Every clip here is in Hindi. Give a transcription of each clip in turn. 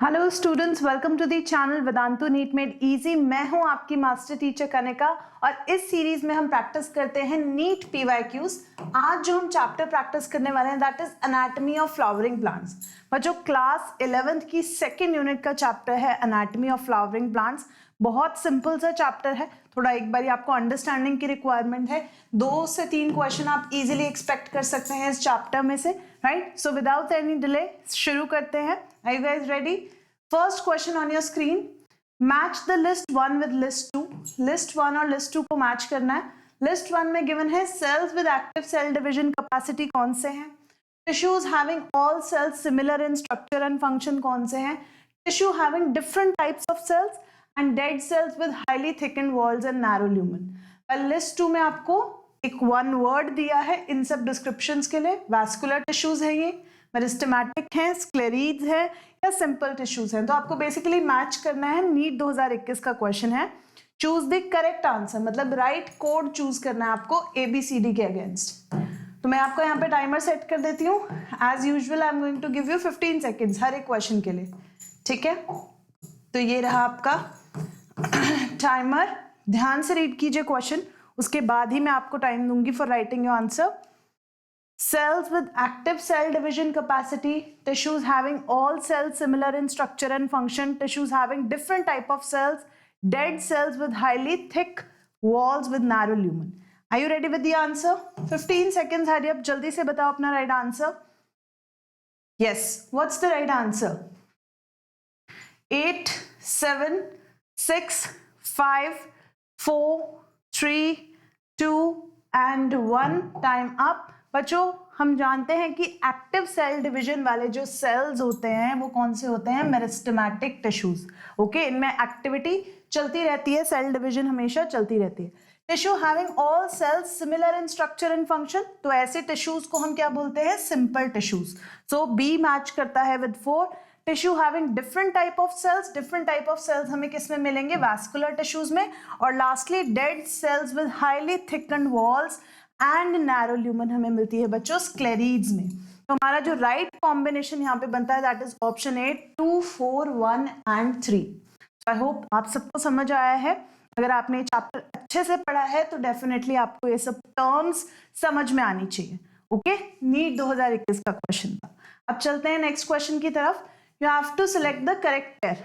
Hello students, welcome to the channel Vedantu NEET made easy. मैं हूं आपकी मास्टर टीचर कनिका और इस सीरीज में हम प्रैक्टिस करते हैं नीट पीवाईक्यूज। आज जो हम चैप्टर प्रैक्टिस करने वाले हैं that is anatomy of flowering plants. बच्चों, क्लास 11th की सेकेंड यूनिट का चैप्टर है एनाटॉमी ऑफ फ्लावरिंग प्लांट्स। बहुत सिंपल सा चैप्टर है, थोड़ा एक बार आपको अंडरस्टैंडिंग की रिक्वायरमेंट है। 2 से 3 क्वेश्चन आप इजीली एक्सपेक्ट कर सकते हैं इस चैप्टर में से, right? So without any delay शुरू करते हैं। Are you guys ready? First question on your screen, match the list 1 with list 2। List 1 और लिस्ट 2 को मैच करना है। लिस्ट 1 में गिवन है cells with active cell division capacity कौन से हैं, tissues having all cells similar in structure and function कौन से हैं, tissue having different types of cells and dead cells with highly thickened walls and narrow lumen। List 2 में आपको एक 1 वर्ड दिया है इन सब डिस्क्रिप्शंस के लिए। वैस्कुलर टिश्यूज है, ये मेरिस्टेमेटिक हैं, स्क्लेरीज है या सिंपल टिश्यूज हैं। तो आपको बेसिकली मैच करना है। नीट 2021 का क्वेश्चन है, चूज द करेक्ट आंसर, मतलब राइट कोड चूज करना है आपको ABCD के अगेंस्ट। तो मैं आपको यहाँ पे टाइमर सेट कर देती हूँ। As usual I am going to give you 15 seconds हर एक क्वेश्चन के लिए, ठीक है? तो ये रहा आपका टाइमर। ध्यान से रीड कीजिए क्वेश्चन, उसके बाद ही मैं आपको टाइम दूंगी for writing your answer. Cells with active cell division capacity, tissues having all cells similar in structure and function, tissues having different type of cells, dead cells with highly thick walls with narrow lumen। Are you ready with the answer? 15 seconds, hurry up, जल्दी से बताओ अपना right answer। Yes, what's the right answer? 8, 7, 6, 5, 4, 3, 2 and 1। Time up. बच्चों, हम जानते हैं कि एक्टिव सेल डिवीजन वाले जो सेल्स होते हैं वो कौन से होते हैं? Meristematic tissues. ओके, इनमें एक्टिविटी चलती रहती है, सेल डिवीजन हमेशा चलती रहती है। Tissue having all cells similar in structure and function, तो ऐसे टिश्यूज को हम क्या बोलते हैं? Simple tissues. So B match करता है with 4। Tissue having different type of cells, different type of cells हमें किस में मिलेंगे? वैस्कुलर टिश्यूज में। और lastly dead cells with highly thickened walls and narrow lumen हमें मिलती है बच्चों स्क्लेरीड्स में। तो हमारा जो राइट कॉम्बिनेशन यहाँ पे बनता है that is option 8, 2, 4, 1 and 3। I hope आप सबको समझ आया है। अगर आपने ये चैप्टर अच्छे से पढ़ा है तो डेफिनेटली आपको ये सब टर्म्स समझ में आनी चाहिए। ओके, नीट 2021 का क्वेश्चन था। अब चलते हैं नेक्स्ट क्वेश्चन की तरफ। You have to select the correct pair।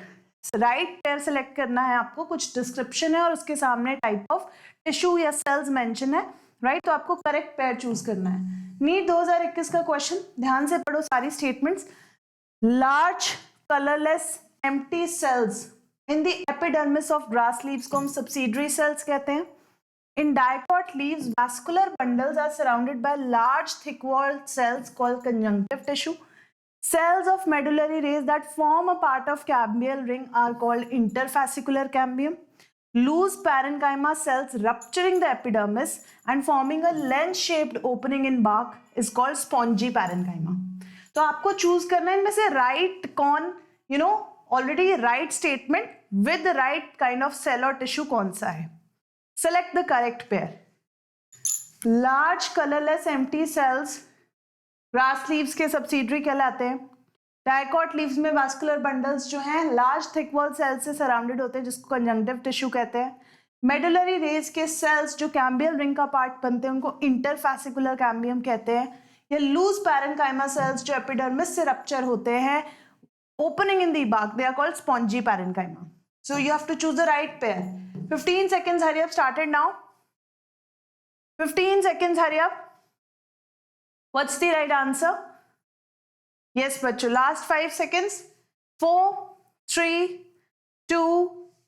Right pair select करना है आपको। कुछ डिस्क्रिप्शन है और उसके सामने टाइप ऑफ टिश्यू या सेल्स मेंशन है, राइट? तो आपको करेक्ट पेयर चूज करना है। नीट 2021 का क्वेश्चन, ध्यान से पढ़ो सारी statements. Large colourless empty cells in the epidermis of grass leaves को हम सब्सिडरी सेल्स कहते हैं। In dicot leaves, vascular bundles are surrounded by large thick-walled cells called conjunctive tissue। Cells of medullary rays that form a part of cambial ring are called interfascicular cambium। Loose parenchyma cells rupturing the epidermis and forming a lens-shaped opening in bark is called spongy parenchyma। तो आपको चूज करना है इनमें से राइट कौन, already right statement with right kind of cell और टिश्यू कौन सा है। Select the correct pair। Large colorless empty cells grass leaves के सब्सिडरी कहलाते हैं। डाइकॉट लीव्स में वास्कुलर बंडल्स जो हैं लार्ज थिक वॉल सेल्स से सराउंडेड होते हैं जिसको कंजंक्टिव टिश्यू कहते हैं। मेडुलरी रेज के सेल्स जो कैम्बियल रिंग का पार्ट बनते हैं उनको इंटरफैसिकुलर कैम्बियम कहते हैं। ये लूज पैरेन्काइमा सेल्स जो एपिडर्मिस से रप्चर होते हैं opening in the bark, they are called spongy parenchyma. So you have to choose the right pair. 15 seconds, hurry up, started now। 15 seconds, hurry up। What's the right answer? Yes बच्चों, last 5 seconds। 4, 3, 2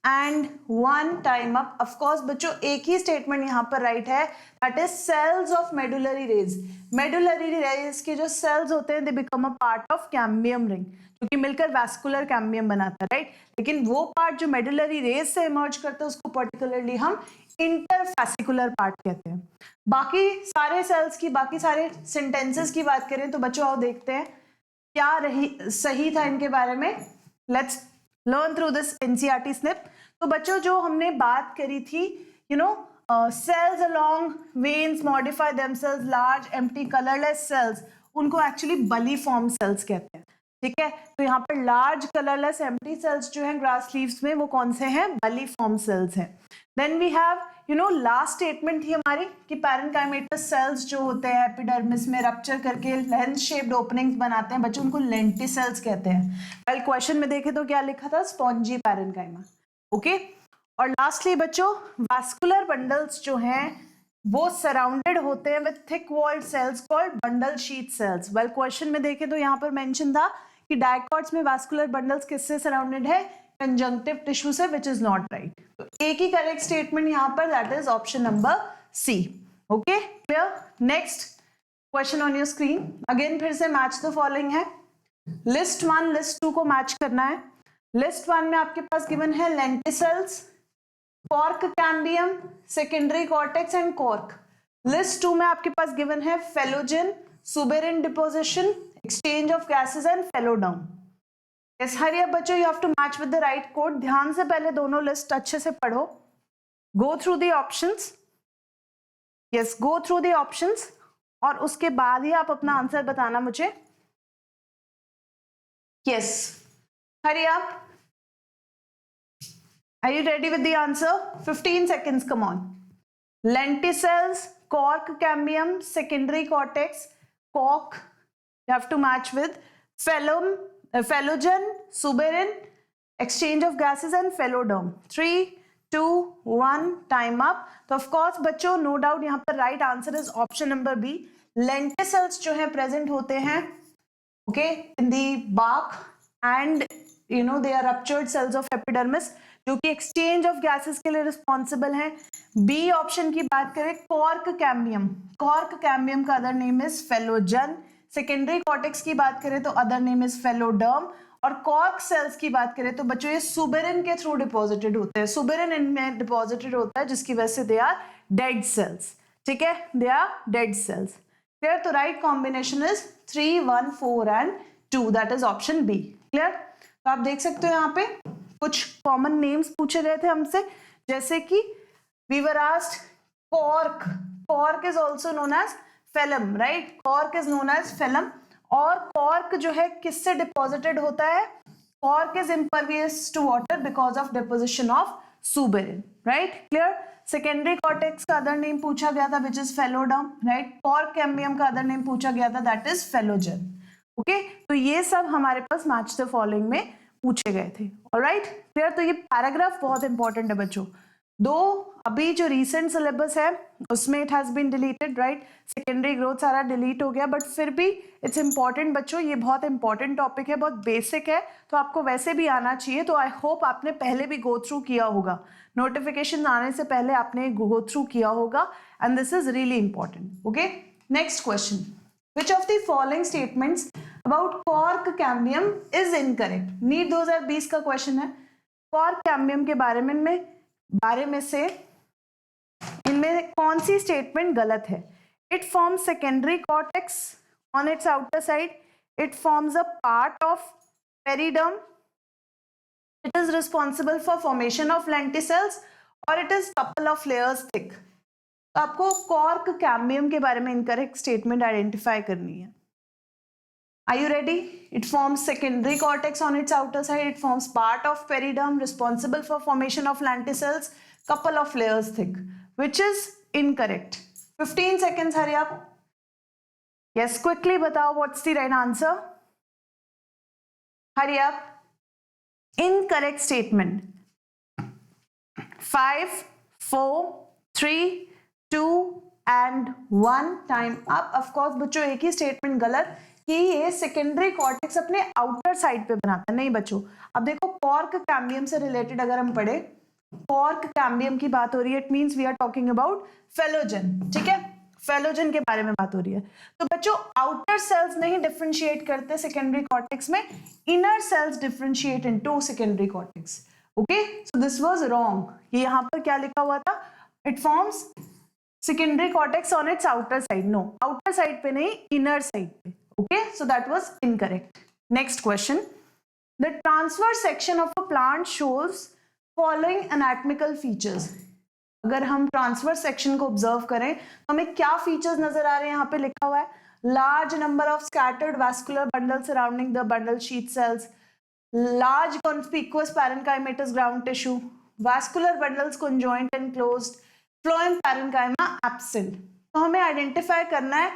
and 1। Time up. Of course बच्चों एक ही स्टेटमेंट यहाँ पर राइट है, that is cells of medullary rays. Medullary rays के जो सेल्स होते हैं they become a part of cambium ring, जो कि मिलकर वैस्कुलर कैम्बियम बनाता है, राइट? लेकिन वो पार्ट जो मेडुलरी रेज से इमर्ज करते हैं उसको पर्टिकुलरली हम इंटरफैसिकुलर पार्ट कहते हैं। बाकी सारे सेल्स की, बाकी सारे सेंटेंसेस की बात करें तो बच्चों आओ देखते हैं क्या सही था इनके बारे में। Let's learn through this NCERT snip. तो बच्चों जो हमने बात करी थी, cells along veins modify themselves large empty colorless cells, उनको एक्चुअली बली फॉर्म सेल्स कहते हैं। ठीक है, तो यहाँ पर लार्ज कलरलेस एम्प्टी सेल्स जो हैं ग्रास लीव्स में वो कौन से हैं, बलिफॉर्म सेल्स हैं। Then we have last statement थी हमारी कि पैरेन्काइमेटस सेल्स जो होते हैं एपिडर्मिस में रप्चर करके लेंस शेप्ड ओपनिंग्स बनाते हैं बच्चों, उनको लेंटिसेल्स कहते हैं। वेल क्वेश्चन में देखें तो क्या लिखा था, स्पॉन्जी पैरेन्काइमा। ओके, और लास्टली बच्चों वास्कुलर बंडल्स जो हैं वो सराउंडेड होते हैं with thick walled cells called bundle sheath cells. Well question में देखें तो यहाँ पर मेंशन था कि डायकॉट्स में वास्कुलर बंडल्स किससे सराउंडेड है, कंजंक्टिव टिश्यू से, विच इज नॉट राइट। तो एक ही करेक्ट स्टेटमेंट यहाँ पर, that is option number C. Okay clear. Next question on your screen, again फिर से मैच द फॉलोइंग है। लिस्ट 1 लिस्ट 2 को मैच करना है। लिस्ट 1 में आपके पास गिवन है lenticels, cork cambium, secondary cortex and cork. List 2 में आपके पास गिवन है phellogen, suberin deposition, exchange of gases and phylloderm. Yes, hurry up बच्चों, you have to match with the right code. ध्यान से पहले दोनों लिस्ट अच्छे से पढ़ो, go through the options. Yes, go through the options और उसके बाद ही आप अपना आंसर बताना मुझे। Yes, hurry up. Are you ready with the answer? 15 seconds, come on. Lenticels, cork cambium, secondary cortex, cork. You have to match with phellum, phellogen, suberin, exchange of gases and phylloderm. 3, 2, 1, time up. तो of course बच्चों no doubt यहाँ पर right answer is option number B. Lenticels जो है present होते हैं okay in the bark and they are ruptured cells of epidermis जो कि exchange of gases के लिए responsible हैं। B ऑप्शन की बात करें, cork cambium, cork cambium का other name is phellogen। Secondary cortex की बात करें तो अदर नेम इज फेलोडर्म, और कॉर्क सेल्स की बात करें तो बच्चों ये सुबेरिन के थ्रू डिपॉजिटेड होते हैं, सुबेरिन इनमें डिपॉजिटेड होता है जिसकी वजह से दे आर डेड सेल्स। ठीक है, they are dead cells. Clear, तो right combination is 3, 1, 4 and 2, that is option B. Clear, तो आप देख सकते हो यहाँ पे कुछ कॉमन नेम्स पूछे गए थे हमसे, जैसे कि we were asked cork, cork is also known as phellem, right, cork is known as phellem. और कॉर्क जो है किससे डिपॉजिटेड होता है, cork is impervious to water because of deposition of suberin, right. Clear, secondary cortex का अदर नेम पूछा गया था which is phelloderm, right. Cork cambium का अदर नेम पूछा गया था दैट इज फेलोजन। ओके, तो ये सब हमारे पास मैच द फॉलोइंग में पूछे गए थे। ऑलराइट, क्लियर, तो ये पैराग्राफ बहुत इंपॉर्टेंट है बच्चों। दो अभी जो रिसेंट सिलेबस है उसमें it has been deleted, right, secondary growth सारा डिलीट हो गया, बट फिर भी इट्स इंपॉर्टेंट बच्चों, ये बहुत इंपॉर्टेंट टॉपिक है, बहुत बेसिक है, तो आपको वैसे भी आना चाहिए। तो आई होप आपने पहले भी गो थ्रू किया होगा, नोटिफिकेशन आने से पहले आपने गो थ्रू किया होगा, and this is really important. Okay, next question, which of the following statements about cork cambium is incorrect. NEET 2020 का क्वेश्चन है, कॉर्क कैम्बियम के बारे में से इनमें कौन सी स्टेटमेंट गलत है। It forms secondary cortex on its outer side, it forms a part of periderm, it is responsible for formation of lenticels, और it is couple of layers thick. तो आपको कॉर्क कैम्बियम के बारे में इनकरेक्ट स्टेटमेंट आइडेंटिफाई करनी है। Are you ready? It forms secondary cortex on its outer side. It forms part of periderm, responsible for formation of lenticels, couple of layers thick, which is incorrect. 15 seconds, hurry up. Yes, quickly batao what's the right answer. Hurry up. Incorrect statement. 5, 4, 3, 2 and 1. Time up. Of course बच्चों एक ही स्टेटमेंट गलत कि ये सेकेंडरी कॉर्टेक्स अपने आउटर साइड पे बनाता है, नहीं बच्चों। अब देखो कॉर्क कैम्बियम से रिलेटेड अगर हम पढ़े, कॉर्क कैम्बियम की बात हो रही है, it means we are talking about phellogen, ठीक है, फेलोजन के बारे में बात हो रही है। तो बच्चों आउटर सेल्स नहीं डिफरेंशिएट करते सेकेंडरी कॉर्टेक्स में, inner cells differentiate into secondary cortex. Okay, so this was wrong. ये यहाँ पर क्या लिखा हुआ था, it forms secondary cortex on its outer side, no, outer side पे नहीं, इनर साइड पे। Okay, so that was incorrect. Next question. The transverse section of a plant shows following anatomical features. अगर हम ट्रांसवर्स सेक्शन को ऑब्जर्व करें तो हमें क्या फीचर्स नजर आ रहे हैं, यहाँ पे लिखा हुआ है large number of scattered vascular bundles surrounding the bundle sheath cells, large conspicuous parenchymatous ground tissue, vascular bundles conjoined and closed, phloem parenchyma absent. तो हमें आइडेंटिफाई करना है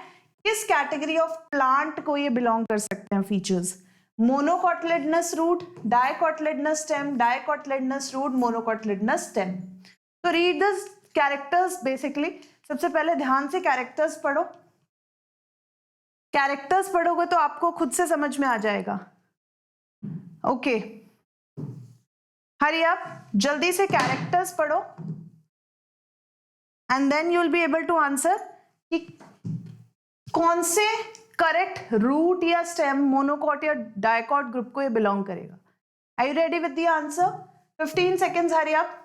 किस कैटेगरी ऑफ प्लांट को ये बिलोंग कर सकते हैं features. Monocotyledonous root, dicotyledonous stem, dicotyledonous root, monocotyledonous stem. तो रीड द कैरेक्टर्स. बेसिकली सबसे पहले ध्यान से कैरेक्टर्स पढ़ो. कैरेक्टर्स पढ़ोगे तो आपको खुद से समझ में आ जाएगा. ओके, हरी अप, जल्दी से कैरेक्टर्स पढ़ो and then you will be able to answer कि कौन से करेक्ट रूट या स्टेम मोनोकॉट या डाइकॉट ग्रुप को ये बिलोंग करेगा. Are you ready with the answer? 15 seconds, hurry up,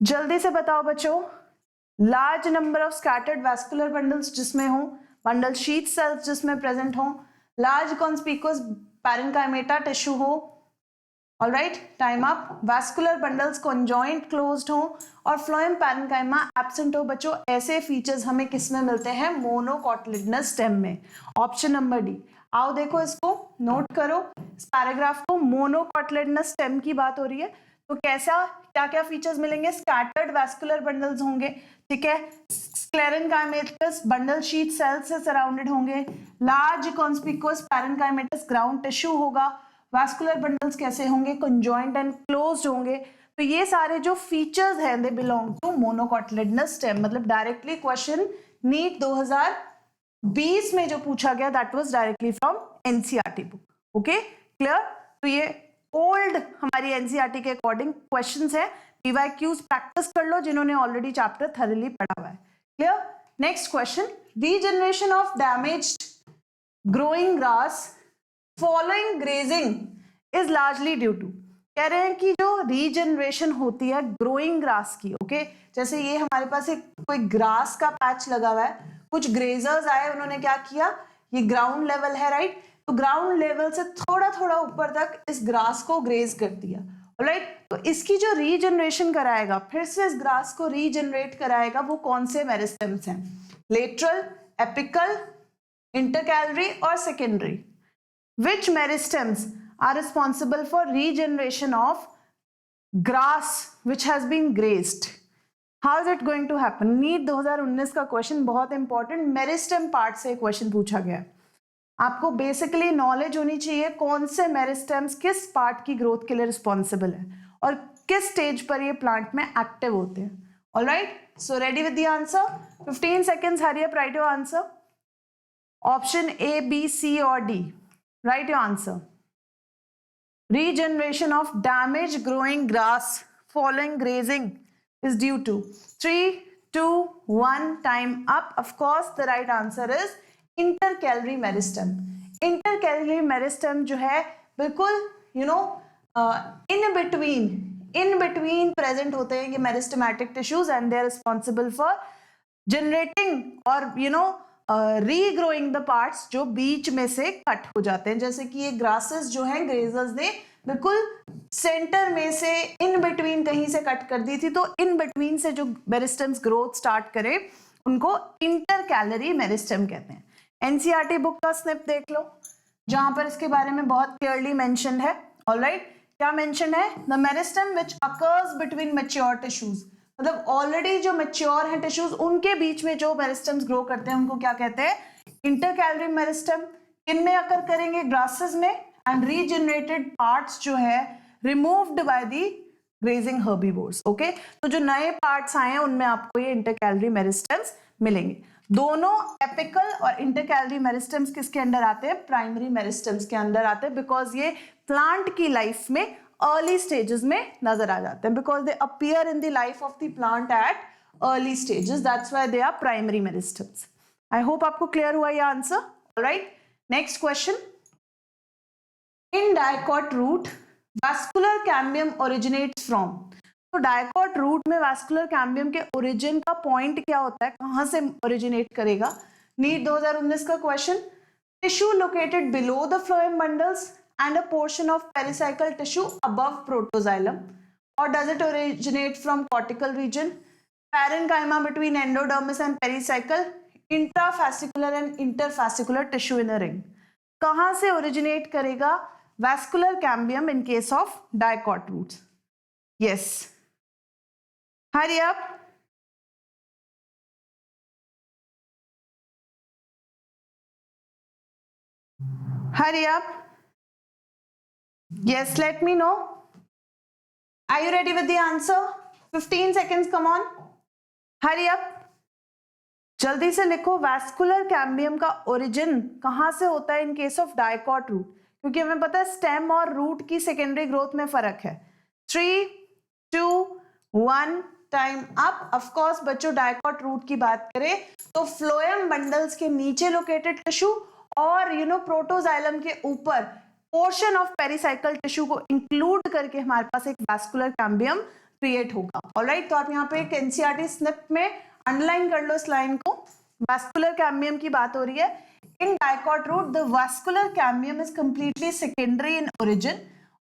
जल्दी से बताओ बच्चों. Large number of scattered vascular bundles जिसमें हो, बंडल शीथ सेल्स जिसमें प्रेजेंट हो, लार्ज कॉन्स्पिकुअस पैरेन्काइमेटा टिश्यू हो. Alright, time up. Vascular bundles conjoint closed हो और फ्लोएम पैरेन्काइमा एब्सेंट हो. बच्चों ऐसे फीचर्स हमें किस में मिलते हैं? मोनोकोटिलिडनस स्टेम में. Option number D. आओ देखो, इसको नोट करो, इस पैराग्राफ को. मोनोकोटिलिडनस स्टेम की बात हो रही है तो कैसा, क्या क्या फीचर्स मिलेंगे? स्कैटर्ड वैस्कुलर बंडल्स होंगे, ठीक है. स्क्लेरेन्काइमेटस बंडल शीथ सेल से सराउंडेड होंगे. Large conspicuous parenchymatous ground tissue होगा. वैस्कुलर बंडल्स कैसे होंगे? कंजॉइंट एंड क्लोज्ड होंगे. तो ये सारे जो फीचर्स हैं they belong to monocotyledonous stem. मतलब डायरेक्टली क्वेश्चन नीट 2020 में जो पूछा गया that was directly from NCERT book. Okay, clear? तो ये ओल्ड हमारी एनसीईआरटी के अकॉर्डिंग क्वेश्चंस है. पीवाईक्यूज प्रैक्टिस कर लो जिन्होंने ऑलरेडी चैप्टर थॉरली पढ़ा हुआ है. Clear? Next question. Regeneration of damaged growing grass following grazing is largely due to. कह रहे हैं कि जो रीजनरेशन होती है ग्रोइंग ग्रास की, ओके, जैसे ये हमारे पास एक कोई ग्रास का पैच लगा हुआ है, कुछ ग्रेजर्स आए, उन्होंने क्या किया, ये ग्राउंड लेवल है, राइट, तो ग्राउंड लेवल से थोड़ा थोड़ा ऊपर तक इस ग्रास को ग्रेज कर दिया. राइट, तो इसकी जो रीजनरेशन कराएगा, फिर से इस ग्रास को रीजनरेट कराएगा, वो कौन से मेरिस्टेम्स हैं? लेटरल, एपिकल, इंटरकैलरी और secondary. Which meristems are responsible for regeneration of grass which has been grazed? How is it going to happen? NEET 2019 का क्वेश्चन बहुत इंपॉर्टेंट मेरिस्टेम पार्ट से क्वेश्चन पूछा गया. आपको बेसिकली नॉलेज होनी चाहिए कौन से मेरिस्टेम्स किस पार्ट की ग्रोथ के लिए रिस्पॉन्सिबल है और किस स्टेज पर ये प्लांट में एक्टिव होते हैं. Alright, so ready with the answer. 15 seconds, hurry up, write your answer. Option A, B, C or D. Write your answer. Regeneration of damaged growing grass following grazing is due to 3, 2, 1, time up. Of course, the right answer is intercalary meristem. Intercalary meristem जो है बिल्कुल in between present होते हैं ये meristematic tissues and they are responsible for generating or regrowing the parts जो बीच में से कट हो जाते हैं. जैसे कि ये ग्रासेस जो हैं ग्रेजर्स ने बिल्कुल सेंटर में से इन बिटवीन कहीं से कट कर दी थी, तो इन बिटवीन से जो मेरिस्टेम्स ग्रोथ स्टार्ट करे उनको इंटरकैलरी मेरिस्टेम कहते हैं. एनसीईआरटी बुक का स्निप देख लो जहां पर इसके बारे में बहुत क्लियरली मेंशन्ड है. ऑलराइट, क्या मेंशन है? The meristem which occurs between mature tissues. मतलब ऑलरेडी जो मैच्योर हैं टिश्यूज उनके बीच में जो मेरिस्टेम्स ग्रो करते हैं उनको क्या कहते हैं? Intercalary meristem. किनमें अकर करेंगे? ग्रासेस में. एंड रीजनरेटेड पार्ट्स जो है removed by the grazing herbivores. Okay, तो जो नए पार्ट्स आए हैं उनमें आपको ये इंटरकैलरी मेरिस्टेम्स मिलेंगे. दोनों एपिकल और इंटरकैलरी मेरिस्टेम्स किसके अंडर आते हैं? प्राइमरी मेरिस्टेम्स के अंदर आते हैं, बिकॉज ये प्लांट की लाइफ में अर्ली स्टेजेस में नजर आ जाते हैं, because they appear in the life of the plant at early stages. That's why they are primary meristems. I hope आपको क्लियर हुआ ये answer. Alright, next question. In dicot root vascular cambium originates from. तो डाइकॉट रूट में वैस्कुलर कैम्बियम के ओरिजिन का पॉइंट क्या होता है? कहां से ओरिजिनेट करेगा? नीट 2019 का question. Tissue located below the phloem bundles and a portion of pericycle tissue above protoxylem, or does it originate from cortical region? Parenchyma between endodermis and pericycle, intrafascicular and interfascicular tissue in a ring. कहां से ओरिजिनेट करेगा? Vascular cambium in case of dicot roots. Yes, hurry up. Hurry up. Yes, let me know. Are you ready with the answer? 15 seconds, come on. Hurry up. जल्दी से लिखो, वैस्कुलर कैम्बियम का ओरिजिन कहां से होता है in case of dicot root? क्योंकि हमें पता है स्टेम और रूट की सेकेंडरी ग्रोथ में फर्क है। 3, 2, 1 टाइम अप। ऑफ कोर्स बच्चों, डाइकॉट रूट की बात करें तो फ्लोएम बंडल्स के नीचे लोकेटेड टिश्यू और प्रोटोजाइलम के ऊपर पोर्शन ऑफ पेरिसाइकल टिश्यू को इंक्लूड करके हमारे पास एक वैस्कुलर कैम्बियम क्रिएट होगा। ऑलराइट, तो आप यहाँ पे एक एनसीईआरटी स्निप में अंडरलाइन कर लो इस लाइन को। वैस्कुलर कैम्बियम की बात हो रही है। In dicot root the vascular cambium is completely secondary in origin,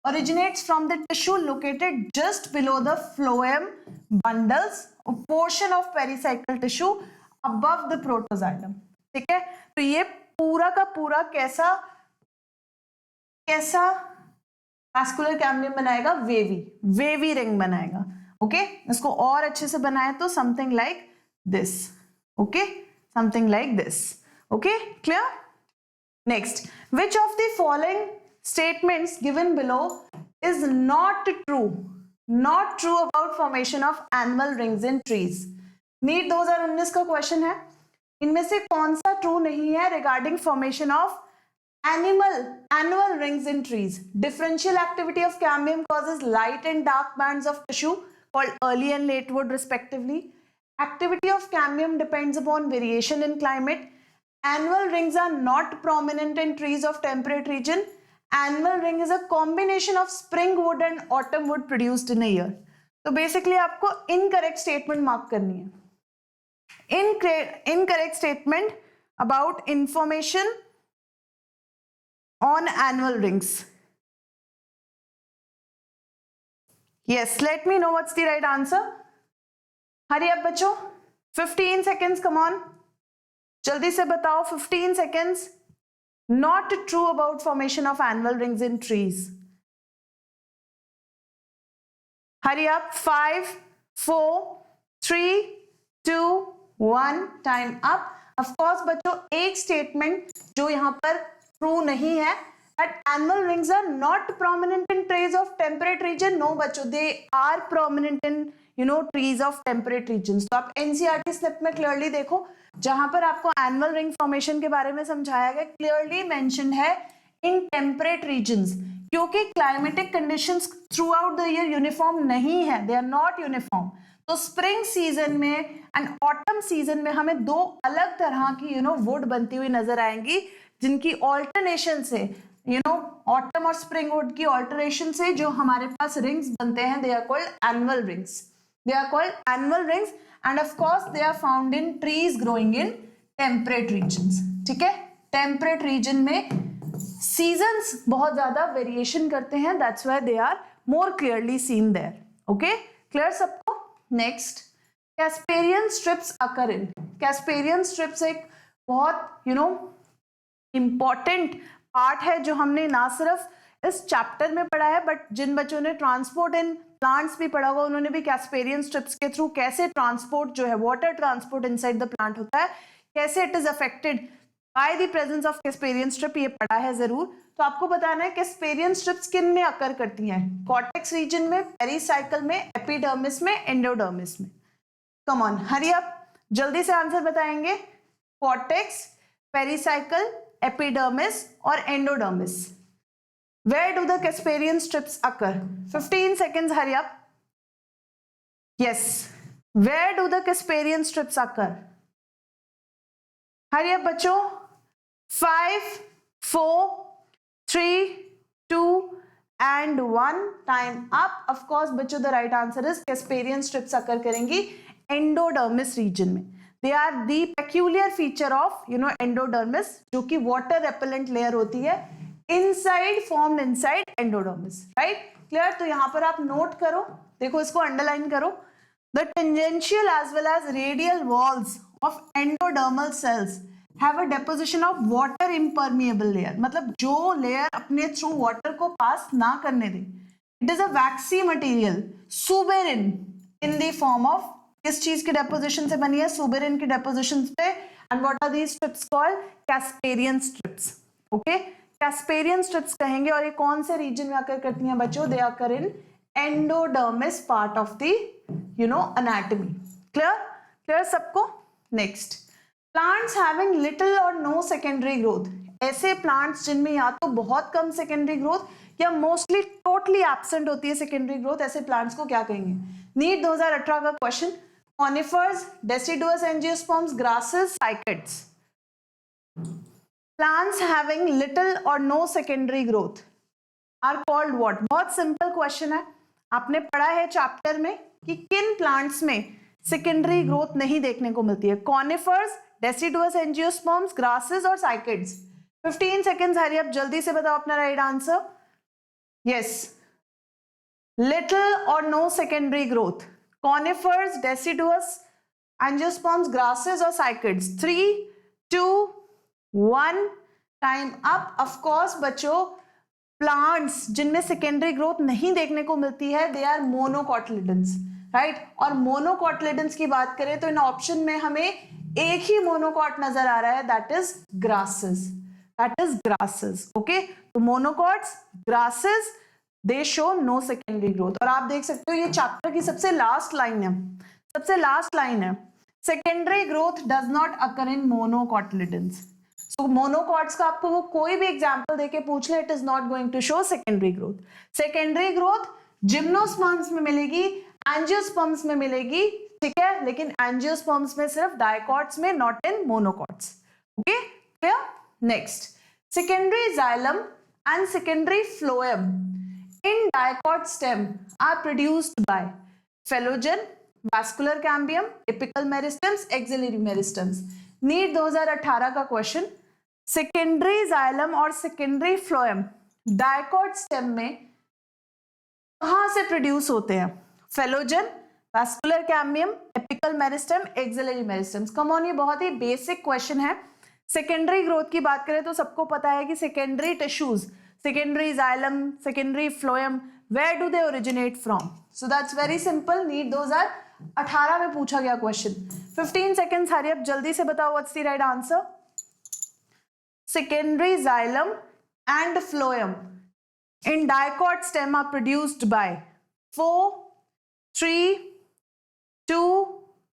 originates from the tissue located just below the phloem bundles, a portion of pericycle tissue above the protoxylem। ठीक है, तो ये पूरा का पूरा कैसा वैस्कुलर कैम्बियम बनाएगा? वेवी रिंग बनाएगा। ओके, इसको और अच्छे से बनाए तो something like this. Okay, something like this. Okay, clear? Next, which of the following statements given below is not true about formation of annual rings in trees? NEET 2019 का क्वेश्चन है। इनमें से कौन सा ट्रू नहीं है regarding formation of annual rings in trees? Differential activity of cambium causes light and dark bands of tissue called early and late wood respectively. Activity of cambium depends upon variation in climate. Annual rings are not prominent in trees of temperate region. Annual ring is a combination of spring wood and autumn wood produced in a year. तो बेसिकली आपको इनकरेक्ट स्टेटमेंट मार्क करनी है। Incorrect statement about information on annual rings. Yes, let me know what's the right answer. Hurry up बच्चों, 15 seconds, come on. जल्दी से बताओ, 15 seconds. Not true about formation of annual rings in trees. Hurry up, 5, 4, 3, 2, 1 time up. Of course बच्चों, एक स्टेटमेंट जो यहाँ पर ट्रू नहीं है, that annual rings are not prominent in trees of temperate region. No बच्चों, they are prominent in trees of temperate regions. तो आप एनसीईआरटी स्निप में क्लियरली देखो, जहां पर आपको एनुअल रिंग फॉर्मेशन के बारे में समझाया गया, क्लियरली मेंशन्ड है इन टेम्परेट रीजन्स, क्योंकि climatic conditions through out the year uniform नहीं है, दे आर नॉट यूनिफॉर्म। तो स्प्रिंग सीजन में एंड ऑटम सीजन में हमें दो अलग तरह की वुड बनती हुई नजर आएंगी, जिनकी ऑल्टरनेशन से ऑटम और स्प्रिंग वुड की ऑल्टरनेशन से जो हमारे पास रिंग्स बनते हैं, they are called annual rings. They are called annual rings and of course they are found in trees growing in temperate regions. ठीक है, टेम्परेट रीजन में सीजन्स बहुत ज्यादा वेरिएशन करते हैं, that's why they are more clearly seen there. Okay, clear सबको? Next, Casparian strips occur in. Casparian strips एक बहुत इंपॉर्टेंट पार्ट है जो हमने ना सिर्फ इस चैप्टर में पढ़ा है, बट जिन बच्चों ने ट्रांसपोर्ट इन प्लांट्स भी पढ़ा हुआ, उन्होंने भी कैस्पेरियन स्ट्रिप्स के थ्रू कैसे ट्रांसपोर्ट जो है, water transport inside the plant होता है, कैसे it is affected by the presence of Casparian strip, ये पढ़ा है जरूर। तो आपको बताना है कैस्पेरियन स्ट्रिप्स किन में अकर करती हैं? कॉर्टेक्स रीजन में, पेरिसाइकल में, एपिडर्मिस में, एंडोडर्मिस में। कम ऑन, हरी अप, जल्दी से आंसर बताएंगे। कॉर्टेक्स, पेरिसाइकल, एपिडर्मिस और endodermis. Where do the Casparian strips occur? 15 seconds, hurry up. Yes. Where do the Casparian strips occur? Hurry up बच्चों। 5, 4, 3, 2 and 1 time up. Of course बच्चों, the right answer is Casparian strips occur करेंगी एंडोडर्मिस रीजन में। They are the peculiar feature of endodermis, जो कि वाटर रेपेलेंट लेयर होती है inside, formed inside endodermis. Right, clear? तो यहां पर आप नोट करो, देखो इसको अंडरलाइन करो। The tangential as well as radial walls of endodermal cells have a deposition of water impermeable layer, मतलब जो लेयर अपने थ्रू वाटर को पास ना करने दे. It is a waxy material, suberin, in the form of किस चीज की डेपोजिशन से बनी है? सुबेरिन की डेपोजिशन पे. And what are these strips called? Casparian strips. Okay, Casparian strips कहेंगे. और ये कौन से रीजन में आकर करती हैं बच्चों? They occur in endodermis part of the anatomy. Clear? Clear सबको? नेक्स्ट, प्लांट्स हैविंग लिटिल और नो सेकेंडरी ग्रोथ. ऐसे प्लांट्स जिनमें या तो बहुत कम सेकेंडरी ग्रोथ या मोस्टली टोटली एब्सेंट होती है सेकेंडरी ग्रोथ, ऐसे प्लांट्स को क्या कहेंगे? नीट 2018 का question. Conifers, deciduous angiosperms, grasses, cycads. Plants having little और no secondary growth are called what? बहुत सिंपल क्वेश्चन है. आपने पढ़ा है चैप्टर में कि किन प्लांट्स में सेकेंडरी ग्रोथ नहीं देखने को मिलती है. कॉनिफर्स, डेसिडुअस एंजियोस्पर्म्स, ग्रासेस और साइकेड्स. 15 सेकेंड्स, हरी आप जल्दी से बताओ अपना राइट आंसर. यस, लिटिल और no secondary growth, conifers, deciduous angiosperms, grasses और cycads. 3, 2, 1, time up. Of course बच्चों, प्लांट्स जिनमें सेकेंडरी ग्रोथ नहीं देखने को मिलती है दे आर मोनोकॉटिलिडन्स, राइट. और मोनोकॉटिलिडन्स की बात करें तो इन ऑप्शन में हमें एक ही मोनोकॉट नजर आ रहा है, that is grasses. That is grasses. Okay, तो monocots, grasses, they show no secondary growth. और आप देख सकते हो ये चैप्टर की सबसे लास्ट लाइन है. सबसे लास्ट लाइन है, secondary growth does not occur in monocotyledons. So monocots का आपको वो कोई भी एग्जांपल देके पूछ ले, it is not going to show secondary growth. Secondary growth gymnosperms में मिलेगी, एंजियोस्पर्म्स में मिलेगी, ठीक है, लेकिन एंजियोस्पर्म्स में सिर्फ डाइकॉट्स में, not in monocots. Okay, clear? Next, secondary xylem and secondary phloem in dicot stem are produced by phellogen, vascular cambium, apical meristems, axillary meristems. NEET 2018 का क्वेश्चन. सेकेंडरी जाइलम और सेकेंडरी फ्लोएम डाइकॉट स्टेम में कहां से प्रोड्यूस होते हैं? Phellogen, vascular cambium, apical meristem, axillary meristems. Come on, ये बहुत ही बेसिक क्वेश्चन है. सेकेंडरी ग्रोथ की बात करें तो सबको पता है कि secondary tissues, secondary xylem, secondary phloem, where do they originate from? So that's very simple. NEET 2018 में पूछा गया क्वेश्चन. 15 seconds, हरी अब जल्दी से बताओ what's the right answer? Secondary xylem and phloem in dicot stem are produced by 4, 3, 2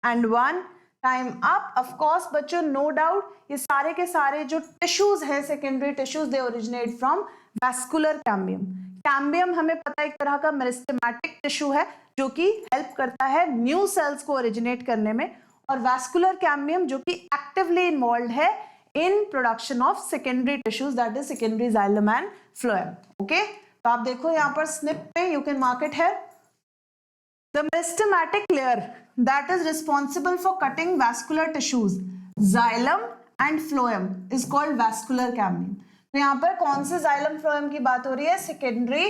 and 1. Time up. Of course बच्चों, नो डाउट ये सारे के सारे जो टिश्यूज हैं, secondary tissues, they originate from vascular cambium. Cambium हमें पता है एक तरह का मेरिस्टेमेटिक टिश्यू है जो कि हेल्प करता है न्यू सेल्स को ओरिजिनेट करने में, और वैस्कुलर कैम्बियम जो कि एक्टिवली इन्वॉल्व है in production of secondary tissues, that is secondary xylem and phloem. Okay, तो आप देखो यहाँ पर स्निप पे, यू कैन मार्क इट है. The meristematic layer that is responsible for cutting vascular tissues, xylem and phloem, is called vascular cambium. तो यहाँ पर कौन से xylem phloem की बात हो रही है? Secondary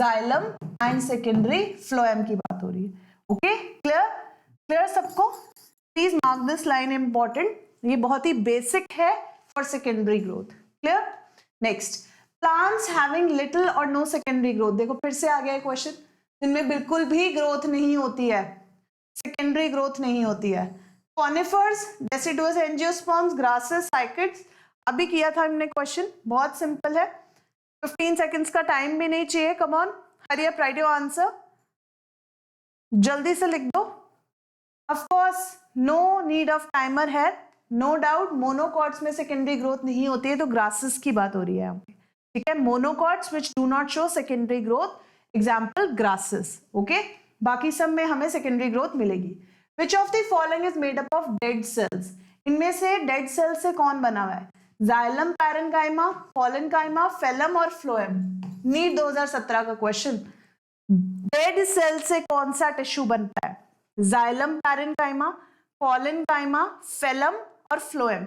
xylem and secondary phloem की बात हो रही है. Okay, clear? Clear सबको? Please mark this line important. ये बहुत ही basic है for secondary growth. Clear? Next, plants having little or no secondary growth. देखो फिर से आ गया क्वेश्चन जिनमें बिल्कुल भी ग्रोथ नहीं होती है, सेकेंडरी ग्रोथ नहीं होती है. Conifers, deciduous angiosperms, grasses, cycads. अभी किया था हमने क्वेश्चन, बहुत सिंपल है. 15 सेकंड्स का टाइम भी नहीं चाहिए. Come on, hurry up, write your answer, जल्दी से लिख दो. Of course no need of timer है. नो डाउट मोनोकॉट्स में सेकेंडरी ग्रोथ नहीं होती है, तो ग्रासेस की बात हो रही है यहाँ पे, ठीक है. Monocots which do not show secondary growth, example grasses. Okay, बाकी सब में हमें सेकेंडरी ग्रोथ मिलेगी. विच of the following is made up of dead cells? इनमें से डेड सेल से कौन बना हुआ है? जाइलम, पैरेन्काइमा, पॉलेनकाइमा, फेलम और फ्लोएम. नीट 2017 का क्वेश्चन. डेड सेल से कौन सा टिश्यू बनता है? जाइलम, पैरेन्काइमा, पॉलेनकाइमा, फेलम और फ्लोएम.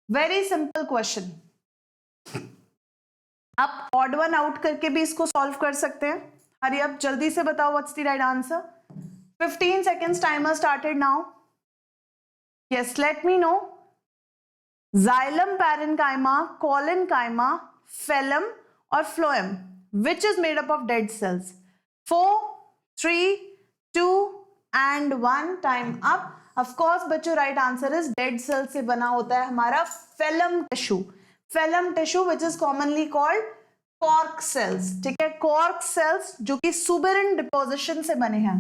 Very simple question. आप ऑड वन आउट करके भी इसको सॉल्व कर सकते हैं. हरी अब जल्दी से बताओ what's the right answer. 15 seconds, timer started now. Yes, let me know. Xylem parenchyma, collenchyma, phloem or phloem, which is made up of dead cells? 4, 3, 2 and 1. Time up. Of course बच्चों, right answer is dead cells से बना होता है हमारा phloem tissue. Phloem tissue which is commonly called cork cells. ठीक है, cork cells जो कि suberant deposition से बने हैं.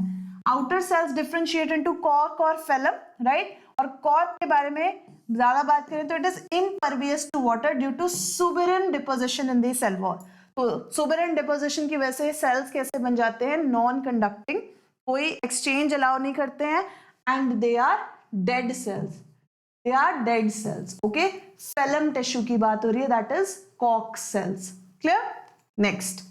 Outer cells differentiate into cork और phloem, right? और cork के बारे में ज्यादा बात करें तो it is impervious to water due to suberant deposition in the cell wall. तो suberant deposition की वजह से cells कैसे बन जाते हैं? non conducting, कोई exchange allow नहीं करते हैं, and they are dead cells. They are dead cells. Okay, phloem tissue की बात हो रही है, that is cork cells. Clear? Next,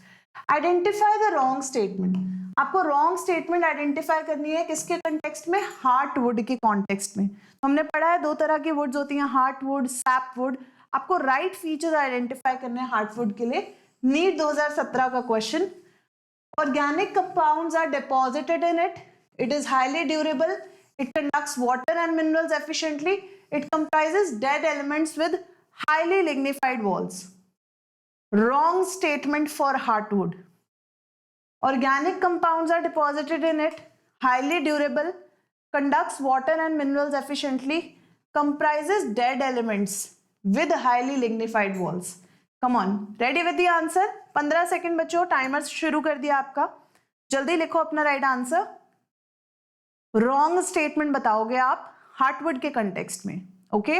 identify the wrong statement. आपको रॉन्ग स्टेटमेंट आइडेंटिफाई करनी है किसके कंटेक्स्ट में? हार्टवुड के कॉन्टेक्स्ट में. हमने पढ़ा है दो तरह की वुड्स होती हैं, हार्टवुड, सैपवुड. आपको राइट फीचर्स आइडेंटिफाई करने हैं हार्टवुड के लिए. नीट 2017 का question. Organic compounds are deposited in it. It is highly durable. It conducts water and minerals efficiently. It comprises dead elements with highly lignified walls. Wrong statement for heartwood. Organic compounds are deposited in it, highly durable, conducts water and minerals efficiently, comprises dead elements with highly lignified walls. Come on, ready with the answer? 15 second बच्चों, टाइमर शुरू कर दिया आपका. जल्दी लिखो अपना राइट आंसर. रॉन्ग स्टेटमेंट बताओगे आप हार्टवुड के कंटेक्स्ट में. ओके,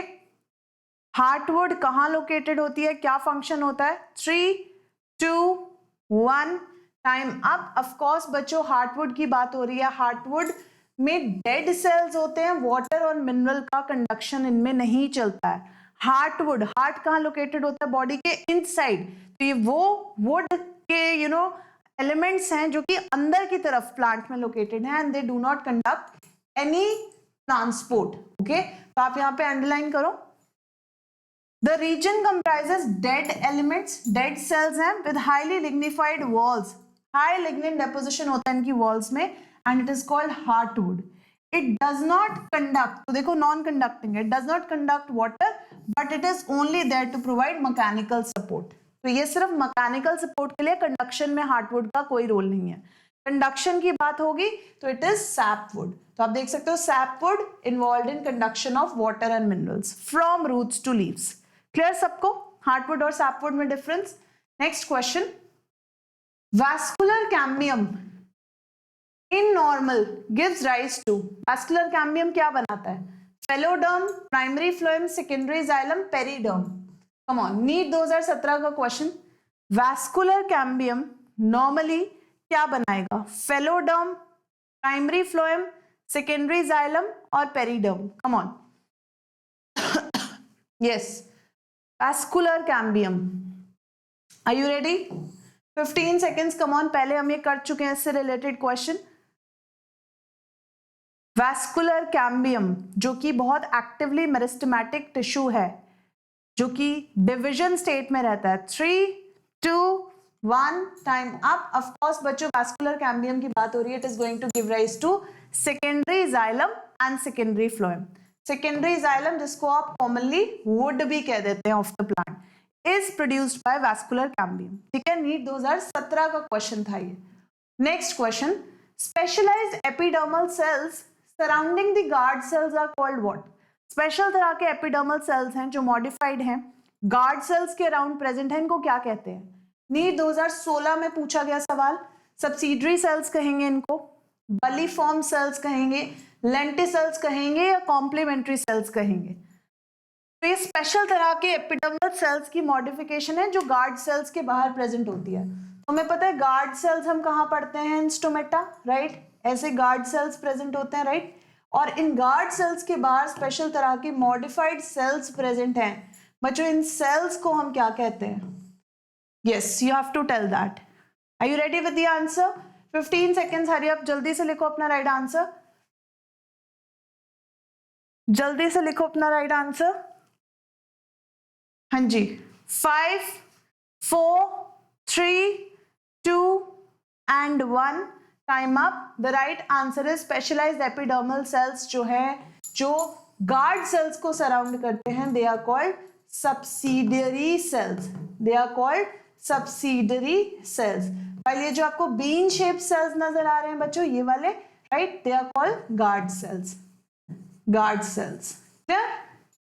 हार्टवुड कहां लोकेटेड होती है, क्या फंक्शन होता है? 3, 2, 1. Time up. ऑफ कोर्स बच्चों, हार्टवुड की बात हो रही है. हार्टवुड में डेड सेल्स होते हैं, वाटर और मिनरल का कंडक्शन इनमें नहीं चलता है. हार्टवुड, हार्ट कहाँ लोकेटेड होता है? बॉडी के इनसाइड. तो ये वो वुड के एलिमेंट्स हैं जो कि अंदर की तरफ प्लांट में लोकेटेड हैं, and they do not conduct any transport. Okay, तो आप यहाँ पे अंडरलाइन करो. The region comprises dead elements, dead cells हैं with highly lignified walls. High lignin deposition होता है इनकी walls में, and it is called heartwood. It does not conduct, तो देखो non conducting, it does not conduct water, but it is only there to provide mechanical support. तो ये सिर्फ मैकेनिकल सपोर्ट के लिए, कंडक्शन में हार्टवुड का कोई रोल नहीं है. कंडक्शन की बात होगी तो इट इज सैपवुड. तो आप देख सकते हो sapwood involve in conduction of water and minerals from roots to leaves. Clear सबको हार्टवुड और सैपवुड में difference? Next question. Vascular cambium in normal gives rise to. Vascular cambium क्या बनाता है? Phelloderm, primary phloem, secondary xylem, periderm. Come on, NEET 2017 का क्वेश्चन. वैस्कुलर कैम्बियम नॉर्मली क्या बनाएगा? Phelloderm, primary phloem, secondary xylem और periderm. Come on. Yes, vascular cambium. Are you ready? 15 seconds. Come on, पहले हम ये कर चुके हैं इससे रिलेटेड क्वेश्चन. वैस्कुलर कैम्बियम जो कि बहुत एक्टिवली मेरिस्टेमेटिक टिश्यू है, जो कि डिविजन स्टेट में रहता है. 3, 2, 1. Time up. ऑफ कोर्स बच्चों, वैस्कुलर कैम्बियम की बात हो रही है. It is going to give rise to secondary xylem and secondary phloem. Secondary xylem, जिसको आप कॉमनली वुड भी कह देते हैं of the plant, is produced by vascular cambium. ठीक है, नीट 2017 का क्वेश्चन था ये. Next question. Specialised epidermal cells surrounding the guard cells are called what? Special तरह के एपिडर्मल सेल्स हैं जो मॉडिफाइड हैं, गार्ड सेल्स के अराउंड प्रेजेंट हैं, इनको क्या कहते हैं? नीट 2016 में पूछा गया सवाल. सब्सिडरी सेल्स कहेंगे इनको, बलिफॉर्म सेल्स कहेंगे, लेंटिसेल्स कहेंगे या कॉम्प्लीमेंट्री सेल्स कहेंगे? तो ये स्पेशल तरह के एपिडर्मल सेल्स की मॉडिफिकेशन है जो गार्ड सेल्स के बाहर प्रेजेंट होती है. तो हमें पता है गार्ड सेल्स हम कहाँ पढ़ते हैं? इन स्टोमेटा, राइट? ऐसे गार्ड सेल्स प्रेजेंट होते हैं, राइट? और इन गार्ड सेल्स के बाहर स्पेशल तरह की मॉडिफाइड सेल्स प्रेजेंट हैं. बच्चों, इन सेल्स को हम क्या कहते हैं? Yes, you have to tell that. Are you ready with the answer? 15 seconds. Hurry up, जल्दी से लिखो अपना राइट आंसर. जल्दी से लिखो अपना राइट आंसर. हाँ जी. 5, 4, 3, 2 and 1. Time up. The right answer is specialised epidermal cells जो है, जो गार्ड सेल्स को सराउंड करते हैं, they are called subsidiary cells, they are called subsidiary cells. While ये जो आपको बीन शेप सेल्स नजर आ रहे हैं बच्चों, ये वाले, right, they are called guard cells, guard cells. Clear,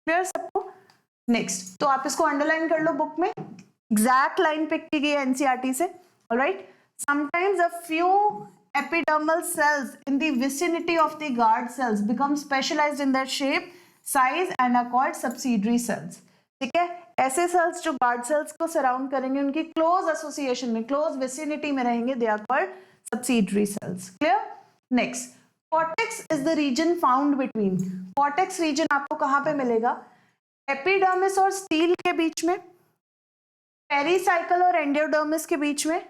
clear सबको? नेक्स्ट, तो आप इसको अंडरलाइन कर लो बुक में, एग्जैक्ट लाइन पिक की गई है एनसीईआरटी से। Alright, sometimes a few epidermal cells in the vicinity of the guard cells become specialized in their shape, size and are called subsidiary cells। ठीक है, ऐसे सेल्स जो गार्ड सेल्स को सराउंड करेंगे, उनकी क्लोज एसोसिएशन में, क्लोज विसिनिटी में रहेंगे, they are called subsidiary cells. Clear? Next, cortex is the region found between, cortex region आपको कहां पे मिलेगा? एपिडर्मिस और स्टील के बीच में, पेरिसाइकल और एंडोडर्मिस के बीच में,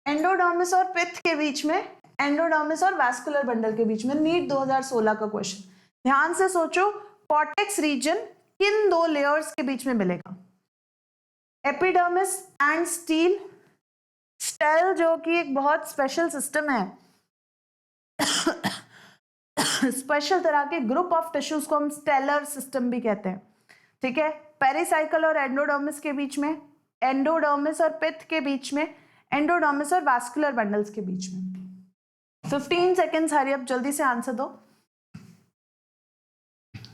एंडोडर्मिस और पिथ के बीच में, एंडोडर्मिस और वैस्कुलर बंडल के बीच में। नीट 2016 का क्वेश्चन, ध्यान से सोचो, कॉर्टेक्स रीजन किन दो लेयर्स के बीच में मिलेगा? एपिडर्मिस एंड स्टील, स्टेल जो कि एक बहुत स्पेशल सिस्टम है, स्पेशल तरह के ग्रुप ऑफ टिश्यूज को हम स्टेलर सिस्टम भी कहते हैं। ठीक है, पेरिसाइकल और एंडोडर्मिस के बीच में, एंडोडर्मिस और पिथ के बीच में, एंडोडर्मिस और वैस्कुलर बंडल्स के बीच में। 15 सेकेंड्स, हरी अप, जल्दी से आंसर दो।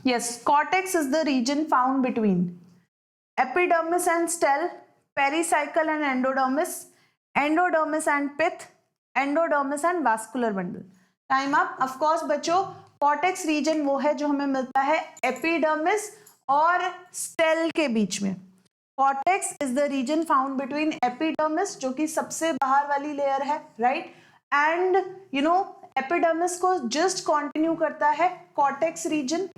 Yes, cortex is the region found between epidermis and stele, pericycle and endodermis, endodermis and pith, endodermis and vascular bundle. Time up. Of course बच्चों, कॉर्टेक्स रीजन वो है जो हमें मिलता है एपिडर्मिस और स्टेल के बीच में। Cortex is the region found between epidermis, जो कि सबसे बाहर वाली लेयर है, right, and you know epidermis को जस्ट कंटिन्यू करता है कॉर्टेक्स रीजन,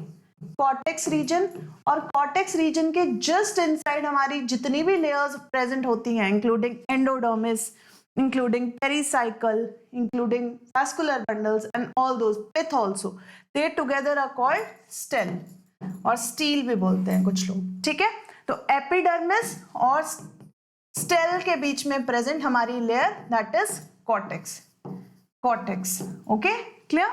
कॉर्टेक्स रीजन, और कॉर्टेक्स रीजन के जस्ट इनसाइड हमारी जितनी भी लेयर्स प्रेजेंट होती हैं, including endodermis, including pericycle, including vascular bundles and all those, pith also, they together are called stem, और स्टील भी बोलते हैं कुछ लोग। ठीक है, तो एपिडर्मिस और स्टेल के बीच में प्रेजेंट हमारी layer, that is cortex, cortex. Okay, clear?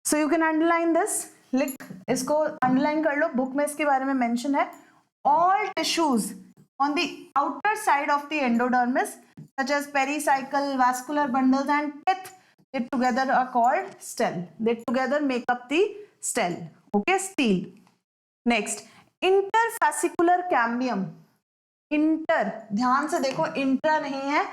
So you can underline this, लिख, इसको अंडरलाइन कर लो, बुक में इसके बारे में मेंशन है। All tissues on the outer side of the endodermis, such as pericycle, vascular bundles and pith, they together are called stele, they together make up the stele, okay, stele। next, interfascicular cambium, inter, ध्यान से देखो, इंटर नहीं है,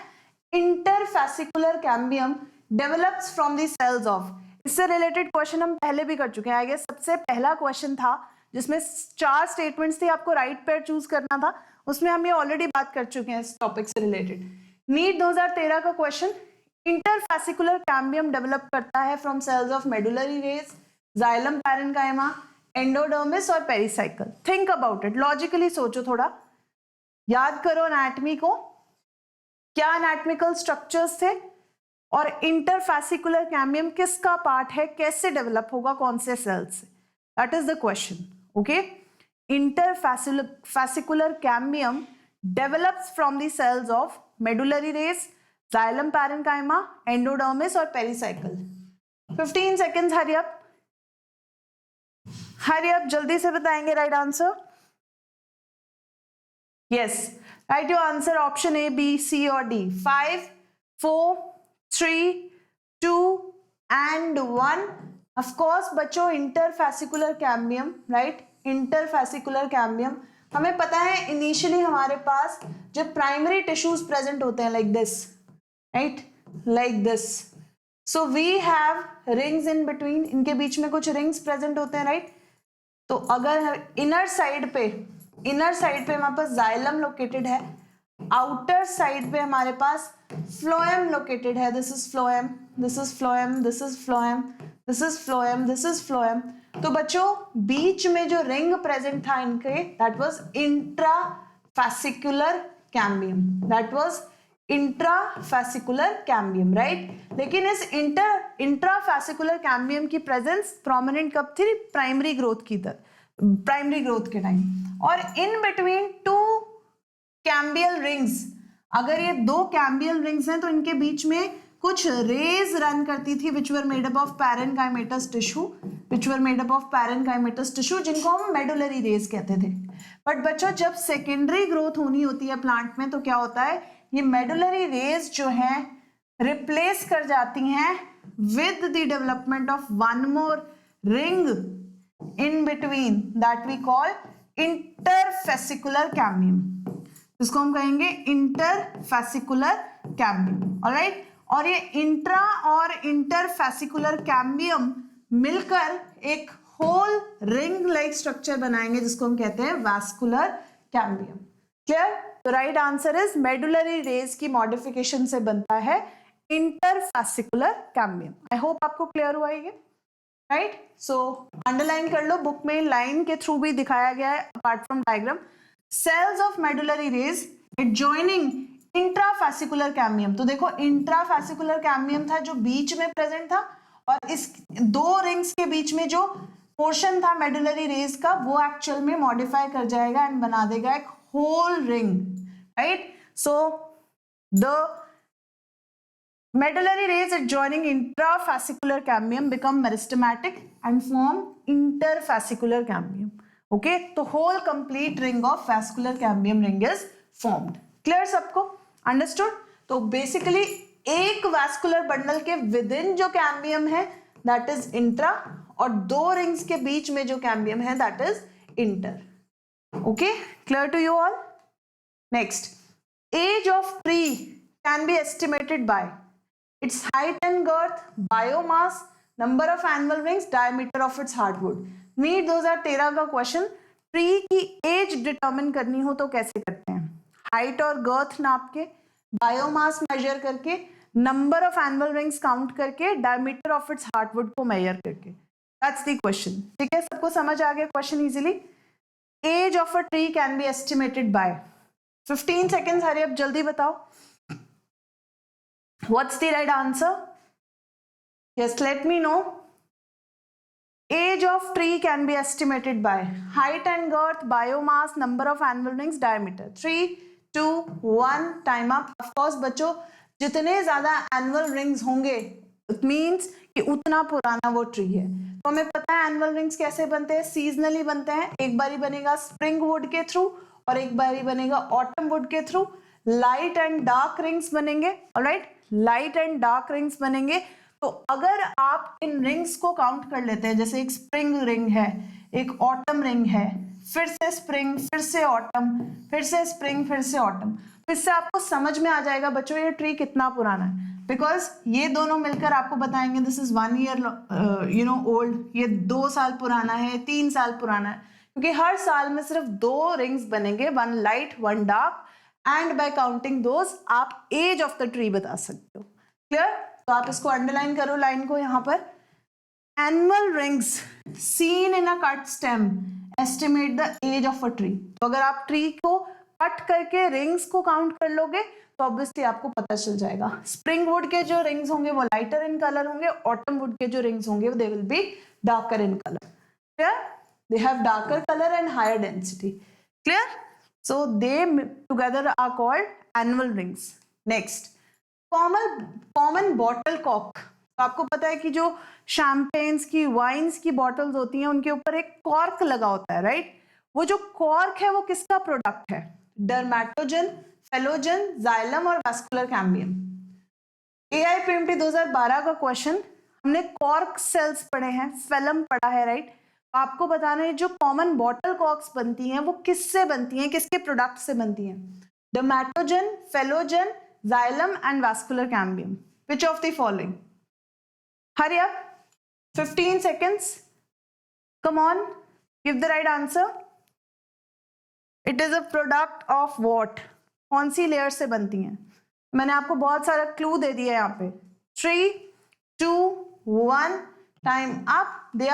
interfascicular cambium develops from the cells of, इससे रिलेटेड क्वेश्चन हम पहले भी कर चुके हैं, आई गेस सबसे पहला क्वेश्चन था जिसमें 4 स्टेटमेंट्स थी, आपको राइट पेयर चूज करना था, उसमें हम ये ऑलरेडी बात कर चुके हैं इस टॉपिक से रिलेटेड। नीट 2013 का क्वेश्चन, इंटरफैसिकुलर कैम्बियम डेवलप करता है from cells of medullary rays, xylem parenchyma, endodermis और pericycle. Think about it, logically सोचो, थोड़ा याद करो एनाटॉमी को, क्या एनाटॉमिकल स्ट्रक्चर्स थे, और इंटरफैसिकुलर कैम्बियम किसका पार्ट है, कैसे डेवलप होगा, कौन से सेल्स से, that is the question. Okay, interfascicular cambium develops from the cells of medullary rays, xylem parenchyma, endodermis और pericycle। 15 seconds, hurry up, hurry up, जल्दी से बताएंगे right answer. Yes, write your answer, option A, B, C और डी। 5, 4, 3, 2 and 1। ऑफ कोर्स बच्चों, इंटरफैसिकुलर कैम्बियम, राइट, इंटरफैसिकुलर कैम्बियम, हमें पता है इनिशियली हमारे पास जब प्राइमरी टिश्यूज प्रेजेंट होते हैं like this, right, like this, so we have rings in between, इनके बीच में कुछ रिंग्स प्रेजेंट होते हैं, राइट। तो अगर इनर साइड पे हमारे पास जाइलम लोकेटेड है, आउटर साइड पे हमारे पास फ्लोएम लोकेटेड है, this is phloem, this is phloem, this is phloem, this is phloem, this is phloem. तो बच्चों, बीच में जो रिंग प्रेजेंट था इनके, that was इंट्राफैसिकुलर cambium, that was इंट्राफैसिकुलर cambium, right. लेकिन इस इंट्राफैसिकुलर कैम्बियम की प्रेजेंस प्रोमिनेंट कब थी, प्राइमरी ग्रोथ की तरह, प्राइमरी ग्रोथ के टाइम। और इन बिटवीन 2 कैम्बियल रिंग्स, अगर ये 2 कैम्बियल रिंग्स हैं तो इनके बीच में कुछ रेज रन करती थी which were made up of parenchymatous tissue, जिनको हम मेडुलरी रेज कहते थे। बट बच्चों जब सेकेंडरी ग्रोथ होनी होती है प्लांट में तो क्या होता है, ये मेडुलरी रेज जो है रिप्लेस कर जाती हैं with the development of one more ring in between that we call interfascicular cambium, इसको हम कहेंगे इंटरफेसिकुलर कैम्बियम। ऑलराइट, और ये इंट्रा और इंटरफेसिकुलर कैम्बियम मिलकर एक होल रिंग लाइक स्ट्रक्चर बनाएंगे जिसको हम कहते हैं वैस्कुलर कैम्बियम। क्लियर? तो right answer is medullary rays की मॉडिफिकेशन से बनता है इंटरफेसिकुलर कैम्बियम। आई होप आपको क्लियर हुआ ये, राइट? सो अंडरलाइन कर लो, बुक में लाइन के थ्रू भी दिखाया गया है apart from diagram. Cells of medullary rays adjoining intrafascicular cambium, तो देखो इंट्राफेसिकुलर कैम्बियम था जो बीच में प्रेजेंट था, और इस दो रिंग्स के बीच में जो पोर्शन था मेडुलरी रेज का वो एक्चुअल में मॉडिफाई कर जाएगा एंड बना देगा एक whole ring, right? So the medullary rays adjoining intrafascicular cambium become meristematic and form interfascicular cambium. Okay, तो whole complete ring of vascular cambium ring is formed. Clear सबको? Understood? तो basically एक vascular bundle के within जो cambium है that is intra, और दो rings के बीच में जो cambium है that is inter. Okay, clear to you all? Next, age of tree can be estimated by its height and girth, biomass, number of annual rings, diameter of its hardwood. NEET 2013 का क्वेश्चन, ट्री की एज डिटरमिन करनी हो तो कैसे करते हैं? हाइट और गर्थ नाप के, बायोमास मेजर करके, number of annual rings count करके, डायमीटर ऑफ इट्स हार्डवुड को मेजर करके। That's the question. ठीक है, सबको समझ आ गया question easily? Age of a tree can be estimated by 15 seconds. Hurry अब जल्दी बताओ, what's the right answer? Yes, let me know. Age of tree can be estimated by height and girth, biomass, number of annual rings, diameter. 3, 2, 1, time up. Of course बच्चों, जितने ज्यादा annual rings होंगे it means कि उतना पुराना वो ट्री है। तो हमें पता है annual rings कैसे बनते हैं, सीजनली बनते हैं। एक बारी बनेगा स्प्रिंग वुड के थ्रू और एक बारी बनेगा ऑटम वुड के through. Light and dark rings बनेंगे, alright, light and dark rings बनेंगे। तो अगर आप इन रिंग्स को काउंट कर लेते हैं, जैसे एक स्प्रिंग रिंग है, एक ऑटम रिंग है, फिर से स्प्रिंग, फिर से ऑटम, फिर से स्प्रिंग, फिर से ऑटम, तो इससे आपको समझ में आ जाएगा बच्चों ये ट्री कितना पुराना है। बिकॉज ये दोनों मिलकर आपको बताएंगे दिस इज 1 ईयर ओल्ड, ये 2 साल पुराना है, 3 साल पुराना है, क्योंकि हर साल में सिर्फ 2 रिंग्स बनेंगे, 1 light 1 dark, and bye counting those आप एज ऑफ द ट्री बता सकते हो। क्लियर? तो आप इसको अंडरलाइन करो लाइन को यहाँ पर। Annual rings seen in a cut stem estimate the age of a tree. तो अगर आप ट्री को कट करके रिंग्स को काउंट कर लोगे तो ऑब्वियसली आपको पता चल जाएगा। स्प्रिंग वुड के जो रिंग्स होंगे वो लाइटर इन कलर होंगे, ऑटम वुड के जो रिंग्स होंगे they will be darker in colour. Clear? They have darker colour and higher density. Clear? So they together are called annual rings. Next, common bottle cork. तो आपको पता है कि जो शैम्पेन्स की, वाइन्स की बॉटल्स होती हैं उनके ऊपर एक कॉर्क लगा होता है, राइट? वो जो कॉर्क है वो किसका प्रोडक्ट है? डर्मेटोजन, फेलोजन, जाइलम और वैस्कुलर कैम्बियम। AIPMT 2012 का क्वेश्चन, हमने कॉर्क सेल्स पढ़े हैं, फेलम पढ़ा है, राइट? आपको बताना है जो कॉमन बॉटल कॉर्क्स बनती हैं वो किससे बनती हैं, किसके प्रोडक्ट से बनती हैं? Dermatogen, phellogen, xylem and vascular cambium. Which of the following? Hurry up, 15 seconds. Come on, give the right answer. It is a product of what? कौन सी लेयर से बनती हैं? मैंने आपको बहुत सारा क्लू दे दिया यहाँ पे। 3, 2, 1, time up. They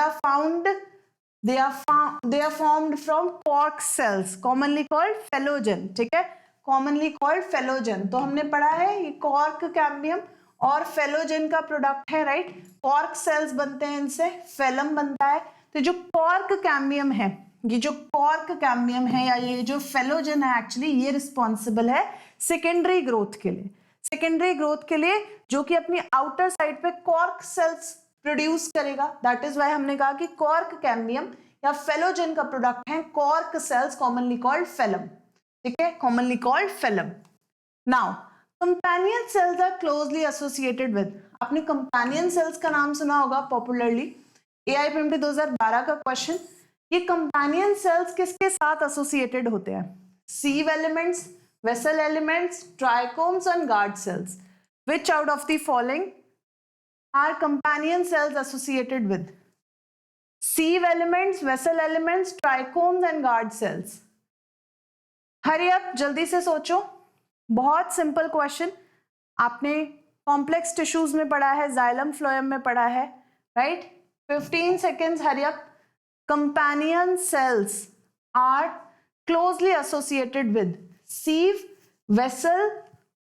are formed from cork cells, commonly called phellogen. ठीक है, commonly called phellogen. तो हमने पढ़ा है ये cork कैम्बियम और phellogen का प्रोडक्ट है, राइट? cork cells बनते हैं इनसे, phellum बनता है। तो जो cork कैम्बियम है, ये जो cork कैम्बियम है या ये जो phellogen है एक्चुअली ये रिस्पॉन्सिबल है सेकेंडरी ग्रोथ के लिए। सेकेंडरी ग्रोथ के लिए, जो कि अपनी आउटर साइड पे कॉर्क सेल्स प्रोड्यूस करेगा। दैट इज वाई हमने कहा कि कॉर्क कैम्बियम या फेलोजेन का प्रोडक्ट है cork cells, commonly called phellem. ठीक है, commonly called phellem. Now companion cells are closely associated with, आपने कंपेनियन सेल्स का नाम सुना होगा पॉपुलरली, AIPMT 2012 का क्वेश्चन। ये कंपेनियन सेल्स किसके साथ एसोसिएटेड होते हैं? Sieve elements, vessel elements, trichomes and guard cells. Which out of the following are companion cells associated with? Sieve elements, vessel elements, trichomes and guard cells. Hurry up, जल्दी से सोचो, बहुत सिंपल क्वेश्चन। आपने कॉम्प्लेक्स टिश्यूज में पढ़ा है, जाइलम फ्लोएम में पढ़ा है, right? 15 seconds, hurry up. Companion cells are closely associated with sieve, vessel,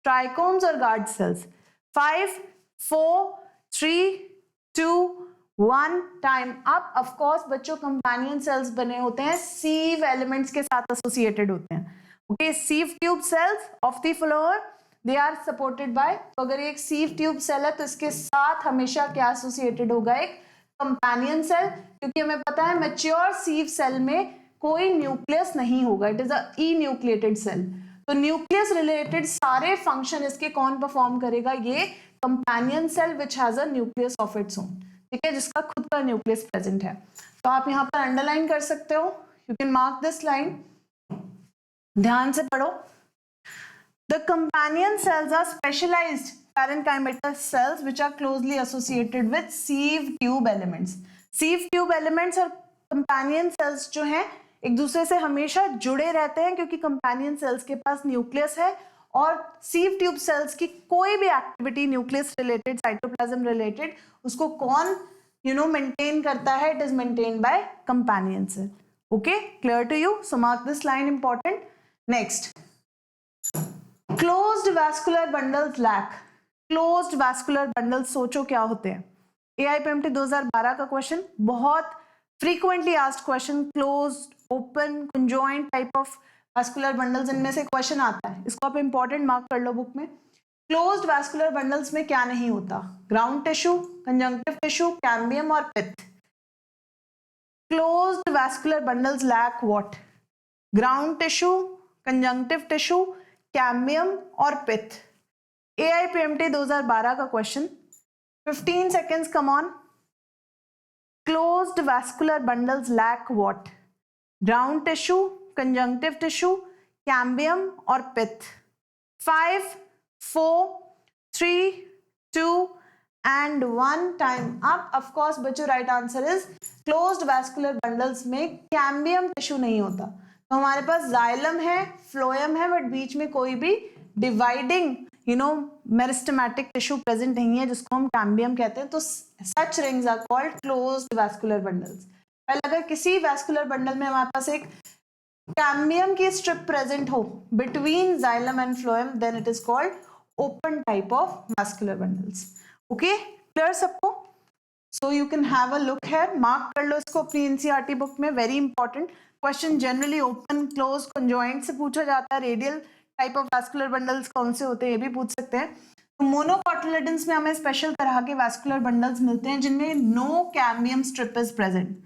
trichomes or guard cells. 5, 4, 3, 2, 1, time up. Of course, बच्चों companion cells बने होते हैं sieve elements के साथ associated होते हैं. Okay, sieve tube cells of the flower, they are supported by, तो अगर एक sieve tube cell है तो इसके साथ हमेशा क्या associated होगा? एक कंपेनियन सेल, क्योंकि हमें पता है मैच्योर सीव सेल में कोई न्यूक्लियस नहीं होगा, it is a enucleated cell. तो न्यूक्लियस रिलेटेड सारे फंक्शन इसके कौन परफॉर्म करेगा? ये companion cell which has a nucleus of its own, ठीक है, जिसका खुद का न्यूक्लियस प्रेजेंट है। तो आप यहाँ पर अंडरलाइन कर सकते हो, you can mark this line, ध्यान से पढ़ो। The companion cells are specialized parenchymatous cells which are closely associated with sieve tube elements. sieve tube elements और companion cells जो हैं एक दूसरे से हमेशा जुड़े रहते हैं, क्योंकि companion cells के पास न्यूक्लियस है और sieve tube cells की कोई भी activity nucleus related, cytoplasm related, उसको कौन मेंटेन करता है? It is maintained by companion cell. Okay, clear to you? So mark this line, important. Next, closed vascular bundles lack. क्लोज्ड वैस्कुलर बंडल्स सोचो क्या होते हैं? AIPMT 2012 का क्वेश्चन, बहुत frequently asked question. Closed, open, conjoint type of vascular bundles, इनमें से क्वेश्चन आता है, इसको आप इंपॉर्टेंट मार्क कर लो बुक में। क्लोज्ड वैस्कुलर बंडल्स में क्या नहीं होता? Ground tissue, conjunctive tissue, cambium और pith. Closed vascular bundles lack what? Ground tissue, conjunctive tissue, cambium और पित्त। AIPMT 2012 का question, 15 seconds, come on. Closed vascular bundles lack what? Ground tissue, conjunctive tissue, cambium और पित्त। 5, 4, 3, 2 and 1, time up. Of course बच्चों, right answer is closed vascular bundles में कैम्बियम टिश्यू नहीं होता। तो हमारे पास जाइलम है, फ्लोएम है, बट बीच में कोई भी डिवाइडिंग मेरिस्टेमेटिक टिश्यू प्रेजेंट नहीं है, जिसको हम कैम्बियम कहते हैं। तो such rings are called closed vascular bundles. अगर किसी वैस्कुलर बंडल में हमारे पास एक कैम्बियम की स्ट्रिप प्रेजेंट हो between xylem and phloem, then it is called open type of vascular bundles. Okay, clear सबको? So you can have a look here, mark कर लो इसको अपनी NCERT बुक में, very important question. Generally open, close, conjoint से पूछा जाता है। Radial type of vascular bundles कौन से होते हैं ये भी पूछ सकते हैं। तो मोनोकोटिलेडन्स में हमें स्पेशल तरह के वैस्कुलर बंडल्स मिलते हैं जिनमें no cambium strip is present,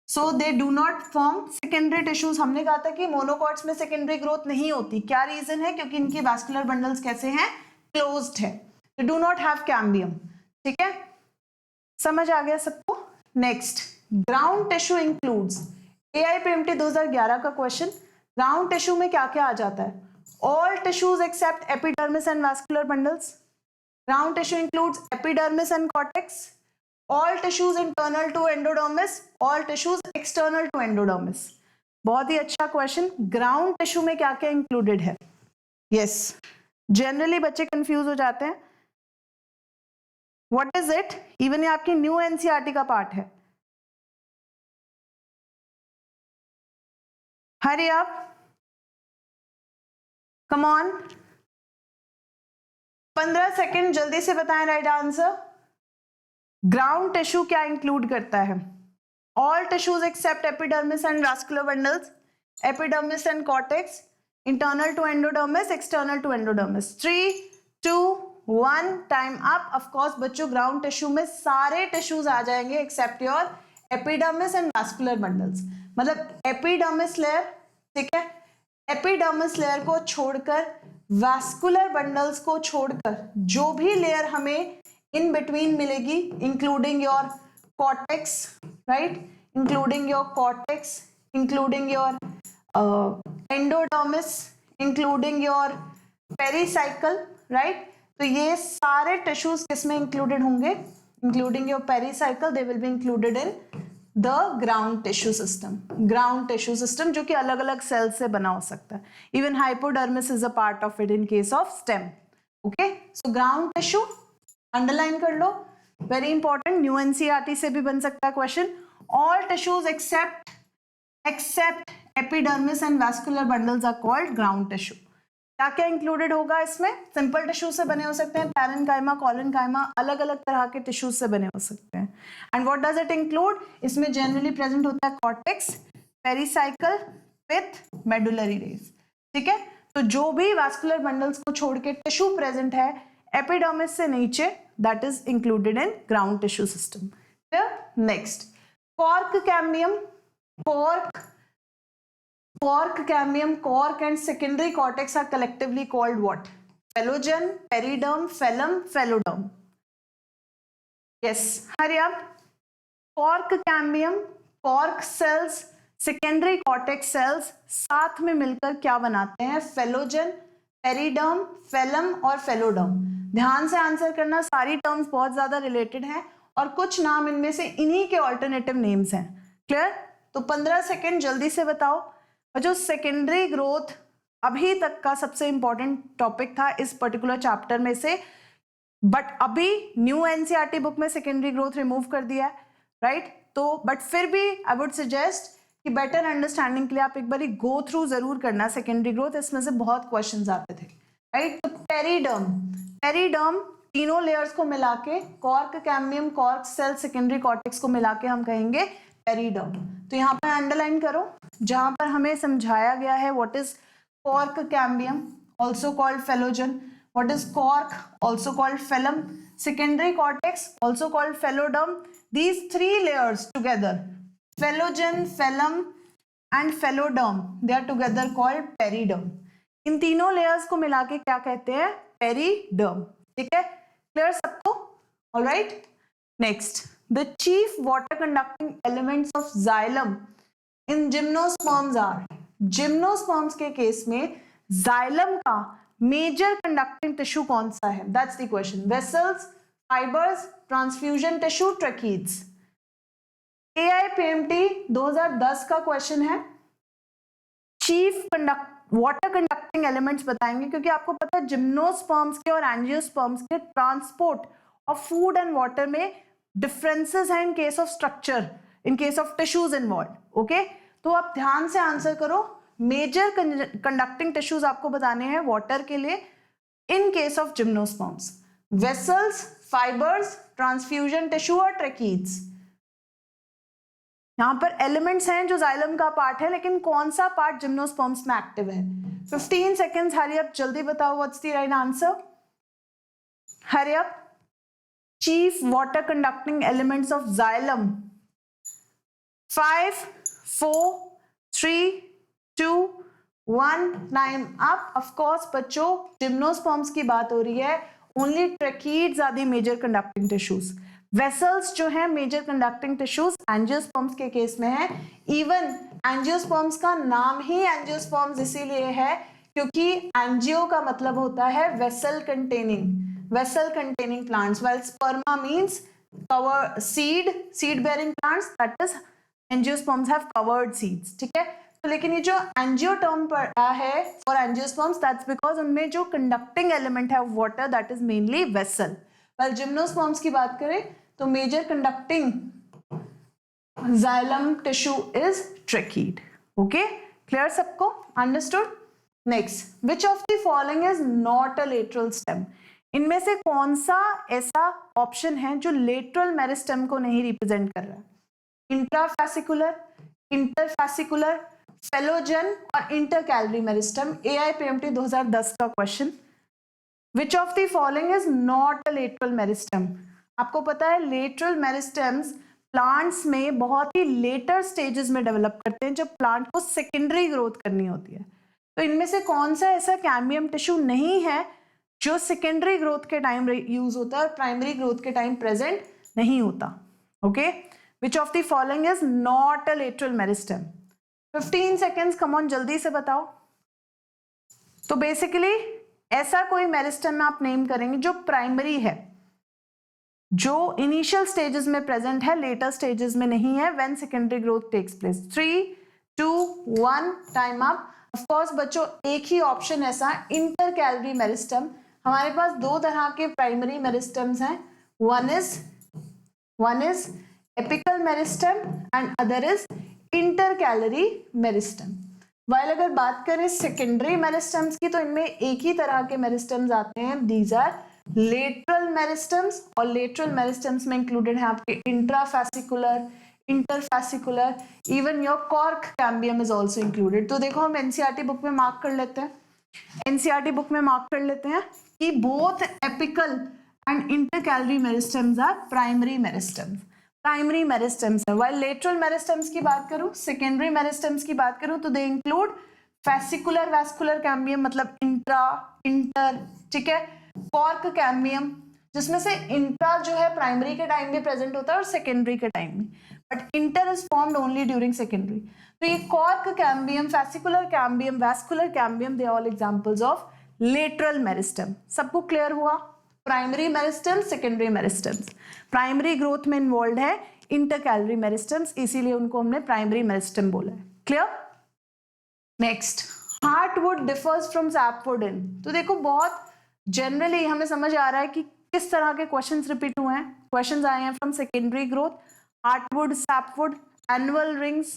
so they do not form secondary tissues. हमने कहा था कि मोनोकॉट्स में सेकेंडरी ग्रोथ नहीं होती, क्या रीजन है? क्योंकि इनकी वैस्कुलर बंडल्स कैसे हैं? क्लोज्ड है, दे डू नॉट हैव कैम्बियम। ठीक है, समझ आ गया सबको? Next, ground tissue includes. AIPMT 2011 का क्वेश्चन, ग्राउंड टिश्यू में क्या क्या आ जाता है? All tissues except epidermis and vascular bundles. Ground tissue includes epidermis and cortex. All tissues internal to endodermis. All tissues external to endodermis. बहुत ही अच्छा क्वेश्चन। ग्राउंड टिश्यू में क्या क्या इंक्लूडेड है? यस, जनरली बच्चे कंफ्यूज हो जाते हैं। What is it? इवन ये आपकी न्यू NCERT का पार्ट है। Hurry up, come on, 15 second, जल्दी से बताएं राइट आंसर। ग्राउंड टिश्यू क्या इंक्लूड करता है? All tissues except epidermis and vascular bundles, epidermis and cortex, internal to endodermis, external to endodermis. 3, 2, 1 time up. Of course बच्चों ग्राउंड टिश्यू में सारे टिश्यूज आ जाएंगे except your epidermis and vascular bundles, मतलब एपिडर्मिस लेयर, ठीक है, एपिडर्मिस लेयर को छोड़कर, वास्कुलर बंडल्स को छोड़कर जो भी लेयर हमें इन बिटवीन मिलेगी, including your cortex, right, including your cortex, including your endodermis, including your pericycle, right. तो ये सारे टिश्यूज किसमें इंक्लूडेड होंगे, including your pericycle, they will be included in the ground tissue system. Ground tissue system जो कि अलग अलग सेल से बना हो सकता है, even hypodermis is a part of it in case of stem. Okay, so ground tissue underline कर लो, वेरी इंपॉर्टेंट, न्यू एनसीईआरटी से भी बन सकता है question. All tissues except epidermis and vascular bundles are called ground tissue. क्या क्या इंक्लूडेड होगा इसमें, सिंपल टिश्यू से बने हो सकते हैं, पैरेन्काइमा, कॉलेनकाइमा, अलग अलग तरह के टिश्यूज से बने हो सकते हैं। And what does it include, इसमें जनरली प्रेजेंट होता है cortex, pericycle with medullary race, ठीक है। तो जो भी वास्कुलर बंडल्स को छोड़ के टिश्यू प्रेजेंट है एपिडर्मिस से नीचे, that is included in ground tissue system. Next, cork cambium, cork cambium, cork and secondary cortex are collectively called what? Phelogen, periderm, phellum, phelloderm. Yes, hurry up. Cork cambium, cork cells, secondary cortex cells साथ में मिलकर क्या बनाते हैं? Phelogen, periderm, phellum और phelloderm. ध्यान से आंसर करना, सारी टर्म्स बहुत ज्यादा रिलेटेड हैं और कुछ नाम इनमें से इन्हीं के ऑल्टरनेटिव नेम्स हैं। क्लियर? तो 15 सेकेंड जल्दी से बताओ। और जो सेकेंडरी ग्रोथ अभी तक का सबसे इंपॉर्टेंट टॉपिक था इस पर्टिकुलर चैप्टर में से, बट अभी न्यू एनसीईआरटी बुक में सेकेंडरी ग्रोथ रिमूव कर दिया है, राइट। तो बट फिर भी आई वुड सजेस्ट कि बेटर अंडरस्टैंडिंग के लिए आप एक बार गो थ्रू जरूर करना सेकेंडरी ग्रोथ, इसमें से बहुत क्वेश्चंस आते थे, राइट। तो पेरिडर्म तीनों लेयर्स को मिला के, cork cambium, cork cell, secondary cortex को मिला के हम कहेंगे पेरिडर्म। तो यहाँ पर अंडरलाइन करो जहां पर हमें समझाया गया है what is cork cambium also called phellogen, what is cork also called phellem, secondary cortex also called phelloderm. These three layers together, phellogen, phellem and phelloderm, they are together called periderm. इन तीनों लेयर्स को मिला के क्या कहते हैं? पेरिडर्म। ठीक है, क्लियर सबको? Alright, next, the chief water conducting elements of xylem in gymnosperms are, gymnosperms के केस में जाइलम का मेजर कंडक्टिंग टिश्यू कौन सा है? That's the question. Vessels, fibres, transfusion tissue, tracheids. AIPMT 2010 का क्वेश्चन है। चीफ वाटर कंडक्टिंग एलिमेंट्स बताएंगे, क्योंकि आपको पता है जिम्नोस्पर्म्स के और एंजियोस्पर्म्स के transport of food and water में डिफरेंसेस हैं इन case of structure, in case of tissues involve. Okay, तो आप ध्यान से आंसर करो। मेजर कंडक्टिंग टिश्यूज आपको बताने हैं वाटर के लिए इन case of gymnosperms, vessels, fibres, transfusion tissue और ट्रैकीड्स। यहां पर एलिमेंट्स हैं जो जाइलम का पार्ट है, लेकिन कौन सा पार्ट जिम्नोस्पर्म्स में एक्टिव है? 15 सेकेंड्स, हरी अप, जल्दी बताओ what's the right answer. Hurry up. Chief water conducting elements of xylem. 5, 4, 3, 2, 1, time up. Of course बच्चों जिम्नोस्पर्म्स की बात हो रही है। Only tracheids are the major conducting tissues. Vessels जो है major conducting tissues angiosperms के केस में है। Even angiosperms का नाम ही angiosperms इसीलिए है क्योंकि angio का मतलब होता है vessel containing plants, while sperma means seed bearing plants, that is angiosperms have covered seeds। ठीक है, तो लेकिन ये जो एंजियो टर्म पड़ा है फॉर एंजियोस्पर्म्स, दैट्स बिकॉज उनमें जो कंडक्टिंग एलिमेंट है water, that is mainly vessel. while gymnosperms की बात करें तो major conducting xylem tissue is tracheid. Okay, clear सबको? Understood? Next, which of the following is not a lateral stem? इनमें से कौन सा ऐसा ऑप्शन है जो लेटरल मेरिस्टेम को नहीं रिप्रेजेंट कर रहा है? इंट्राफैसिकुलर, इंटरफैसिकुलर, फेलोजन और इंटरकैलरी मेरिस्टेम। AIPMT 2010 का question. Which of the following is not a lateral meristem? आपको पता है लेटरल मेरिस्टेम्स प्लांट्स में बहुत ही लेटर स्टेजेस में डेवलप करते हैं, जब प्लांट को सेकेंडरी ग्रोथ करनी होती है। तो इनमें से कौन सा ऐसा कैम्बियम टिश्यू नहीं है जो सेकेंडरी ग्रोथ के टाइम यूज होता है और प्राइमरी ग्रोथ के टाइम प्रेजेंट नहीं होता? Okay, which of the following is not a lateral meristem? 15 seconds, come on जल्दी से बताओ। तो बेसिकली ऐसा कोई मेरिस्टेम आप नेम करेंगे जो प्राइमरी है, जो इनिशियल स्टेजेस में प्रेजेंट है, लेटर स्टेजेस में नहीं है, when secondary growth takes place. 3, 2, 1, time up. Of course बच्चों एक ही ऑप्शन ऐसा इंटर कैलरी मेरिस्टेम। हमारे पास दो तरह के प्राइमरी मेरिस्टेम्स हैं, one is apical meristem and other is intercalary meristem. While अगर बात करें सेकेंडरी मेरिस्टेम्स की, तो इनमें एक ही तरह के मेरिस्टेम्स आते हैं, दीज आर लेटरल मेरिस्टेम्स। और लेटरल मेरिस्टेम्स में इंक्लूडेड है आपके इंट्राफैसिकुलर, इंटरफैसिकुलर, even your cork cambium is also included. तो देखो हम एनसीईआरटी बुक में मार्क कर लेते हैं, एनसीईआरटी बुक में मार्क कर लेते हैं कि both apical and intercalary meristems are primary meristems, primary meristems है। वाइल लेटरल मेरिस्टेम्स की बात करूं, सेकेंडरी मेरिस्टेम्स की बात करूं, तो they include fascicular vascular cambium, मतलब इंट्रा, इंटर, ठीक है, कॉर्क कैम्बियम, जिसमें से इंट्रा जो है प्राइमरी के टाइम में प्रेजेंट होता है और सेकेंडरी के टाइम में, but inter is formed only during secondary. तो ये cork cambium, fascicular cambium, vascular cambium, they all examples of lateral meristem. सबको क्लियर हुआ? Primary meristems, secondary meristems, primary growth में इन्वॉल्व है इंटरकैलरी मेरिस्टेम्स, इसीलिए उनको हमने प्राइमरी मेरिस्टेम बोला है। Clear? Next, heartwood differs from sapwood in. तो देखो बहुत जनरली हमें समझ आ रहा है कि किस तरह के क्वेश्चंस रिपीट हुए हैं। क्वेश्चंस आए हैं from secondary growth, heartwood, sapwood, annual rings,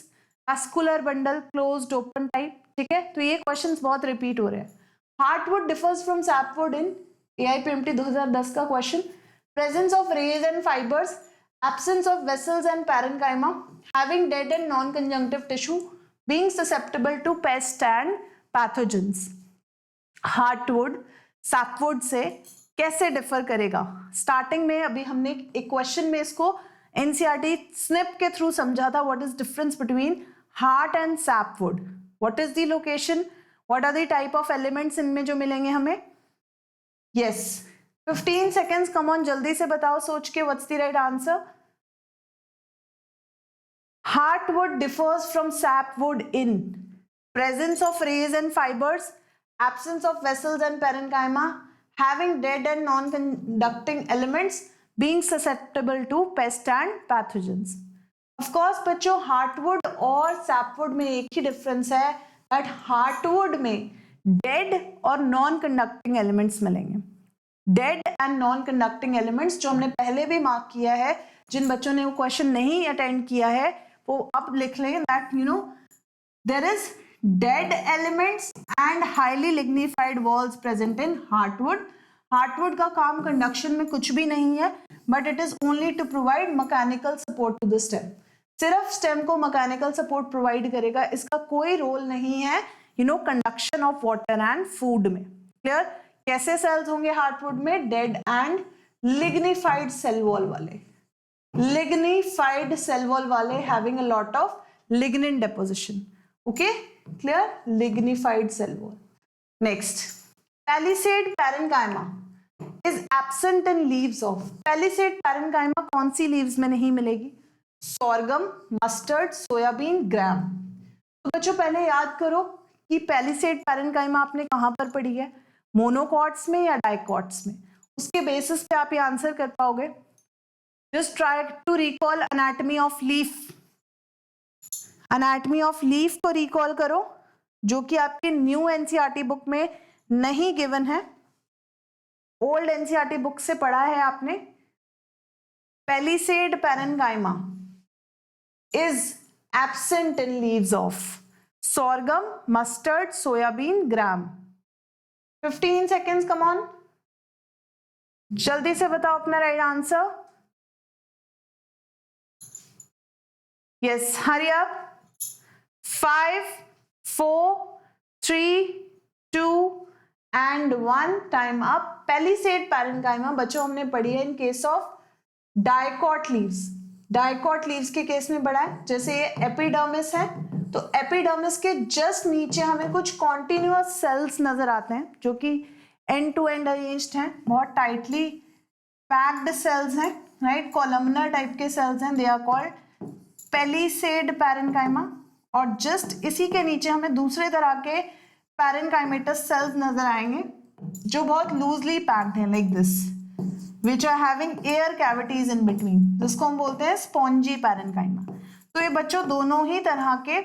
vascular bundle, closed open type, ठीक है। तो ये क्वेश्चंस बहुत रिपीट हो रहे हैं। Heartwood differs from sapwood in, AIPMT 2010 का question, presence of rays and fibres, absence of vessels and parenchyma, having dead and non-conjunctive tissue, being susceptible to pest and pathogens. Heartwood sapwood से कैसे डिफर करेगा? स्टार्टिंग में अभी हमने एक क्वेश्चन में इसको एनसीईआरटी स्निप के थ्रू समझा था, what is difference between heart and sapwood, what is the location, what are the type of elements इनमें जो मिलेंगे हमें। यस, 15 सेकेंड्स, कम ऑन जल्दी से बताओ सोच के, what's the right answer? Heartwood differs from sapwood in presence of rays and fibers, absence of vessels and parenchyma, having dead and non-conducting elements, being susceptible to pests and pathogens. Of course बच्चों हार्टवुड और सैपवुड में एक ही डिफरेंस है, बट हार्टवुड में डेड और नॉन कंडक्टिंग एलिमेंट्स मिलेंगे। Dead and non conducting elements जो हमने पहले भी मार्क किया है, जिन बच्चों ने वो क्वेश्चन नहीं अटेंड किया है वो अब लिख लें that you know there is dead elements and highly lignified walls present in heartwood. Heartwood का काम कंडक्शन में कुछ भी नहीं है, but it is only to provide mechanical support to the stem. सिर्फ स्टेम को मैकेनिकल सपोर्ट प्रोवाइड करेगा, इसका कोई रोल नहीं है conduction of water and food में। क्लियर? कैसे सेल्स होंगे हार्टवुड में? Dead and lignified cell wall वाले, lignified cell wall वाले, having a lot of lignin deposition. Okay, clear? Lignified cell wall. Next, palisade parenchyma is absent in leaves of. Palisade parenchyma कौन सी leaves में नहीं मिलेगी? sorghum, mustard, सोयाबीन, ग्राम। तो बच्चों पहले याद करो कि palisade parenchyma आपने कहां पर पढ़ी है, मोनोकॉट्स में या डाइकॉट्स में? उसके बेसिस पे आप ये आंसर कर पाओगे। Just try to recall anatomy of leaf. Anatomy of leaf को recall करो, जो कि आपके न्यू एनसीईआरटी बुक में नहीं गिवन है, ओल्ड एनसीईआरटी बुक से पढ़ा है आपने। Palisade parenchyma is absent in leaves of sorghum, mustard, soyabean, gram. 15 seconds, come on, जल्दी से बताओ अपना right answer. Yes, hurry up. 5, 4, 3, 2 and 1 time up. Palisade parenchyma बच्चों हमने पढ़ी है in case of dicot leaves. Dicot leaves के केस में पढ़ा है. जैसे ये एपिडर्मिस है तो एपिडर्मिस के जस्ट नीचे हमें कुछ कॉन्टिन्यूअस सेल्स नजर आते हैं जो कि एंड टू एंड अरेंज्ड हैं, बहुत टाइटली पैक्ड सेल्स हैं, राइट, कॉलमनर टाइप के सेल्स हैं. They are called palisade parenchyma. और जस्ट इसी के नीचे हमें दूसरे तरह के पैरेन्काइमेटस सेल्स नजर आएंगे जो बहुत लूजली पैक्ड हैं, like this, which are having air cavities in between, जिसको हम बोलते हैं स्पॉन्जी पैरेन्काइमा. तो ये बच्चों दोनों ही तरह के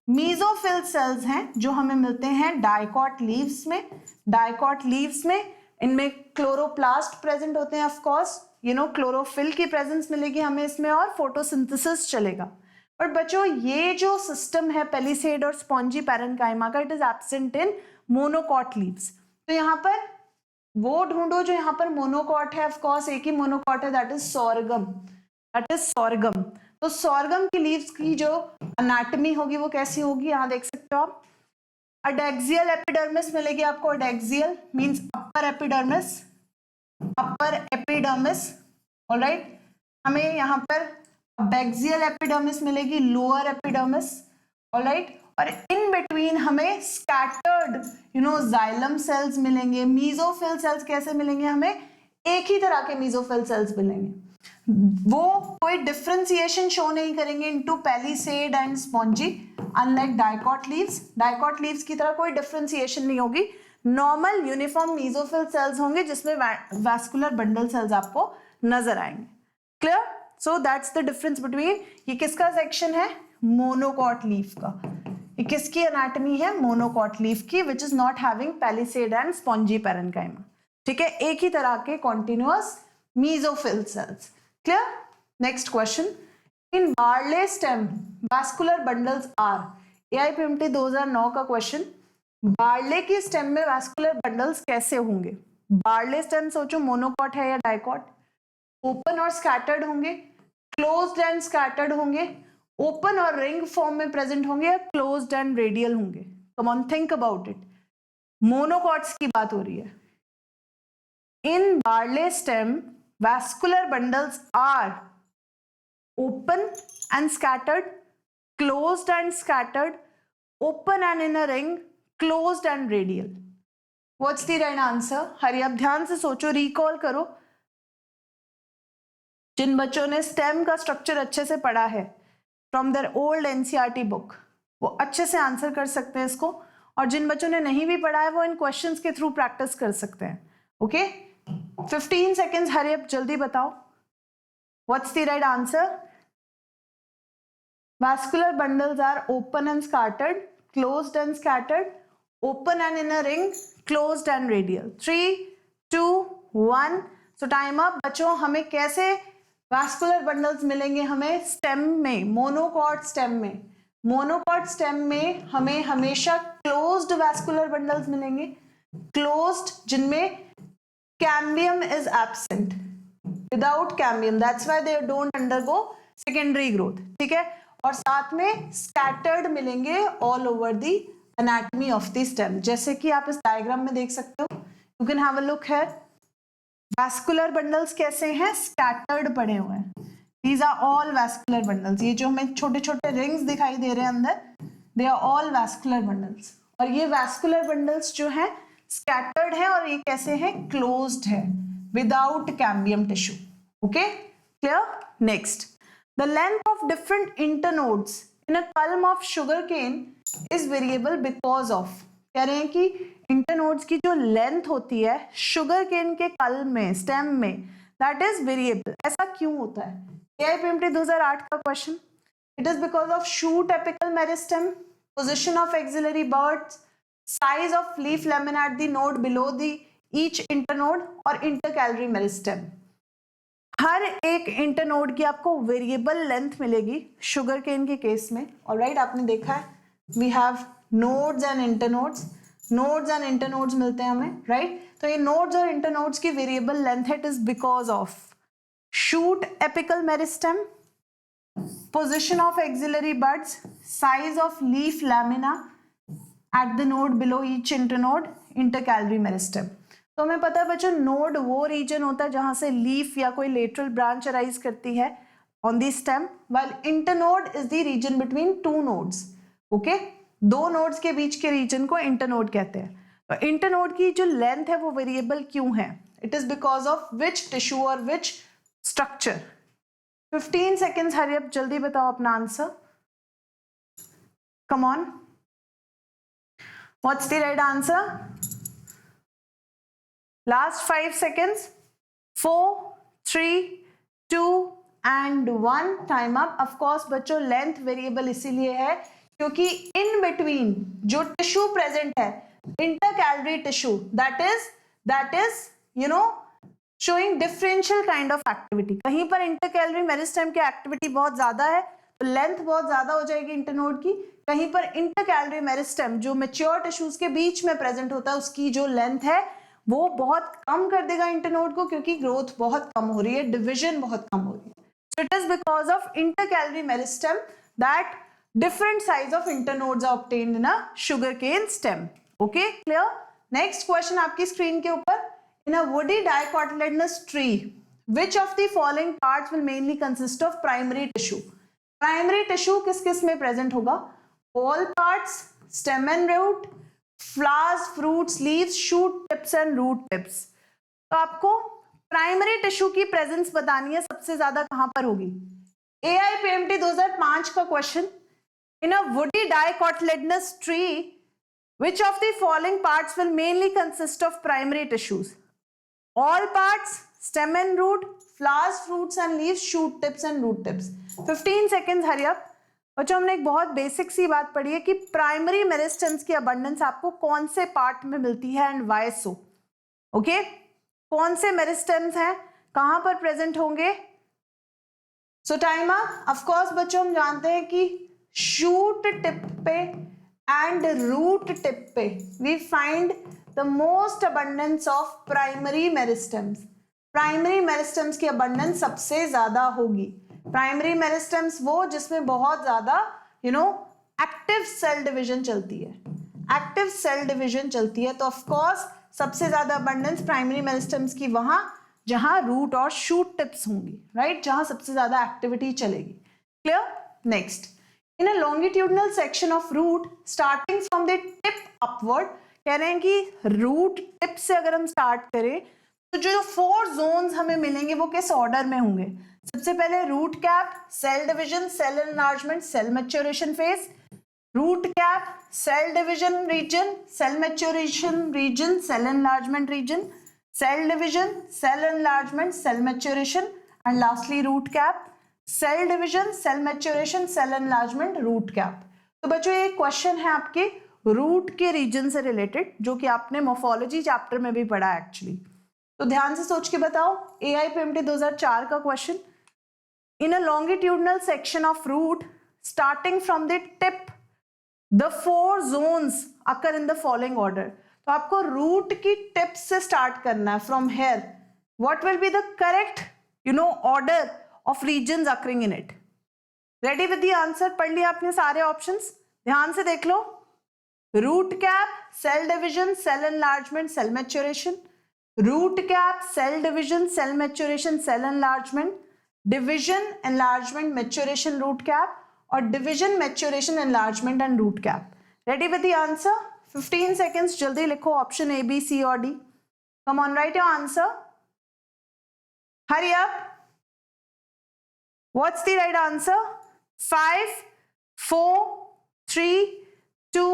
मीजोफिल सेल्स हैं जो हमें मिलते हैं डाइकॉट लीव्स में. डाइकॉट लीव्स में इनमें क्लोरोप्लास्ट प्रेजेंट होते हैं. ऑफ कोर्स क्लोरोफिल की प्रेजेंस मिलेगी हमें इसमें और फोटोसिंथेसिस चलेगा. पर बच्चों ये जो सिस्टम है पेलिसेड और स्पॉन्जी पैरेन्काइमा का, it is absent in monocot leaves. तो यहाँ पर वो ढूंढो जो यहाँ पर मोनोकॉट है. ऑफ कोर्स एक ही मोनोकॉट है, that is sorghum. That is sorghum. तो सोरगम की लीव्स की जो एनाटॉमी होगी वो कैसी होगी, यहाँ देख सकते हो आप. अडेक्सियल एपिडर्मिस मिलेगी आपको. Adaxial means upper epidermis. Upper epidermis, alright. हमें यहाँ पर बेक्सियल एपिडर्मिस मिलेगी, लोअर एपिडर्मिस, ऑलराइट. और इन बिटवीन हमें स्कैटर्ड जाइलम सेल्स मिलेंगे. मीजोफिल सेल्स कैसे मिलेंगे हमें, एक ही तरह के मीजोफिल सेल्स मिलेंगे. वो कोई डिफरेंशिएशन शो नहीं करेंगे into palisade and spongy, unlike dicot leaves. Dicot leaves की तरह कोई डिफरेंशिएशन नहीं होगी. नॉर्मल यूनिफॉर्म मीजोफिल सेल्स होंगे जिसमें वैस्कुलर बंडल सेल्स आपको नजर आएंगे. Clear? So that's the difference between. ये किसका सेक्शन है, मोनोकॉट लीफ का. ये किसकी एनाटॉमी है, मोनोकॉट लीफ की, which is not having palisade and spongy parenchyma. ठीक है, एक ही तरह के continuous mesophyll cells. Clear? Next question. In barley stem vascular bundles are. AIPMT 2009 का क्वेश्चन. बार्ले की स्टेम में वैस्कुलर बंडल्स कैसे होंगे. बार्ले स्टेम सोचो मोनोकॉट है या डाइकॉट. ओपन और स्कैटर्ड होंगे, क्लोज्ड एंड स्कैटर्ड होंगे, ओपन और रिंग फॉर्म में प्रेजेंट होंगे, या क्लोज्ड एंड रेडियल होंगे. Come on, think about it. Monocots की बात हो रही है. In barley stem vascular bundles are open and scattered, closed and scattered, open and in a ring, closed and radial. What's the right answer? हरी, अब ध्यान से सोचो, रिकॉल करो. जिन बच्चों ने स्टेम का स्ट्रक्चर अच्छे से पढ़ा है from their old NCERT book, वो अच्छे से आंसर कर सकते हैं इसको. और जिन बच्चों ने नहीं भी पढ़ा है वो इन क्वेश्चंस के थ्रू प्रैक्टिस कर सकते हैं. ओके, 15 seconds, हरी अप, जल्दी बताओ. What's the right answer? Vascular bundles are open and scattered, closed and scattered, open and in a ring, closed and radial. 3, 2, 1. So time up. बच्चों हमें कैसे vascular bundles मिलेंगे हमें स्टेम में, मोनोकॉट स्टेम में. मोनोकॉट स्टेम में हमें हमेशा क्लोज्ड vascular bundles मिलेंगे. क्लोज्ड जिनमें cambium is absent. Without cambium, that's why they don't undergo secondary growth. ठीक है, और साथ में scattered मिलेंगे all over the anatomy of the stem. जैसे कि आप इस डायग्राम में देख सकते हो. You can have a look here. Vascular bundles कैसे हैं, scattered पड़े हुए हैं. These are all vascular bundles. ये जो हमें छोटे छोटे rings दिखाई दे रहे हैं अंदर, they are all vascular bundles. और ये vascular bundles जो हैं स्कैटर्ड है और ये कैसे है, क्लोज्ड है, without cambium tissue. Okay, clear? Next. The length of different internodes in a culm of sugarcane is variable because of. कह रहे हैं कि इंटरनोड्स की जो लेंथ होती है शुगर केन के कल्म में, स्टेम में, दैट इज वेरिएबल. ऐसा क्यों होता है? AIPMT 2008 का question. It is because of shoot apical meristem, position of axillary birds, size of leaf lamina at the node below the each internode और intercalary meristem. हर एक इंटरनोड की आपको वेरिएबल लेंथ मिलेगी शुगर केन के केस में. ऑलराइट, आपने देखा है we have nodes and internodes. Nodes and internodes मिलते हैं हमें, राइट. तो ये नोड्स और इंटरनोड्स की वेरिएबल लेंथ है. It is because of shoot apical meristem, position of axillary buds, size of leaf lamina at the node below each internode, intercalary meristem. तो हमें पता है बच्चों नोड वो रीजन होता है जहां से लीफ या कोई लेटरल ब्रांच अराइज करती है on the stem, while internode is the region between two nodes. Okay, दो नोड्स के बीच के रीजन को इंटरनोड कहते हैं। तो इंटरनोड की जो लेंथ है वो वेरिएबल क्यों है? It is because of which tissue और which structure. 15 seconds, hurry up, जल्दी बताओ अपना answer. Come on, what's the right answer? Last 5 seconds, 4, 3, 2 and 1, time up. Of course बच्चों लेंथ वेरिएबल इसीलिए है क्योंकि इन बिटवीन जो टिश्यू प्रेजेंट है, intercalary tissue, that is you know showing differential kind of activity. कहीं पर इंटरकैलरी मेरिस्टेम की एक्टिविटी बहुत ज्यादा है तो लेंथ बहुत ज्यादा हो जाएगी इंटरनोड की। कहीं पर इंटरकैलरी मेरिस्टेम जो मैच्योर टिश्यूज के बीच में प्रेजेंट होता है उसकी जो लेंथ है वो बहुत कम कर देगा इंटरनोड को, क्योंकि ग्रोथ बहुत कम हो रही है, डिविजन बहुत कम हो रही है। So it is because of intercalary meristem that different size of internodes are obtained in a sugarcane stem. Okay, clear? Next question आपकी स्क्रीन के ऊपर, in a woody dicotyledonous tree which of the following parts will mainly consist of primary tissue? Primary tissue किस किस में present होगा? All parts, stem and root, flowers, fruits, leaves, shoot tips and root tips. तो आपको प्राइमरी टिश्यू की प्रेजेंस बतानी है, सबसे ज्यादा कहां पर होगी? AIPMT 2005 का question. In a woody dicotyledonous tree, which of the following parts will mainly consist of primary tissues? All parts, stem and root, flowers, fruits and leaves, shoot tips and root tips. 15 seconds, hurry up. बच्चों हमने एक बहुत बेसिक सी बात पढ़ी है कि प्राइमरी मेरिस्टेम्स की अबंडेंस आपको कौन से पार्ट में मिलती है एंड वाई सो। ओके, कौन से मेरिस्टेम्स हैं, कहां पर प्रेजेंट होंगे? So time up. Of course बच्चों हम जानते हैं कि शूट टिप पे एंड रूट टिप पे we find the most abundance of primary meristems. Primary meristems की अबंडेंस सबसे ज्यादा होगी। प्राइमरी मेरिस्टेम्स वो जिसमें बहुत ज्यादा एक्टिव सेल डिवीजन चलती है, एक्टिव सेल डिवीजन चलती है। तो ऑफ कोर्स सबसे ज्यादा अबंडेंस प्राइमरी मेरिस्टेम्स की वहां जहां रूट और शूट टिप्स होंगी, राइट, जहां सबसे ज्यादा एक्टिविटी चलेगी। Clear? Next, in a longitudinal section of root starting from the tip upward, कह रहे हैं कि रूट टिप से अगर हम स्टार्ट करें तो जो 4 जोन्स हमें मिलेंगे वो किस ऑर्डर में होंगे? सबसे पहले root cap, cell division, cell enlargement, cell maturation phase. Root cap, cell division region, cell maturation region, cell enlargement region, cell division, cell enlargement, cell maturation and lastly root cap, cell division, cell maturation, cell enlargement, root cap. तो बच्चों ये क्वेश्चन है आपके रूट के रीजन से रिलेटेड जो कि आपने मोर्फोलॉजी चैप्टर में भी पढ़ा एक्चुअली। तो ध्यान से सोच के बताओ, AIPMT 2004 का question. In a longitudinal section of root starting from the tip the 4 zones occur in the following order. तो आपको रूट की टिप से स्टार्ट करना है, from here. What will be the correct order of regions occurring in it? Ready with the answer? पढ़ लिया आपने सारे ऑप्शंस, ध्यान से देख लो। Root cap, cell division, cell enlargement, cell maturation. Root cap, cell division, cell maturation, cell enlargement, division, enlargement, maturation, root cap, और division, maturation, enlargement and root cap. Ready with the answer? 15 seconds, जल्दी लिखो ऑप्शन A, B, C और D। Come on, write your answer, hurry up. What's the right answer? 5, 4, 3, 2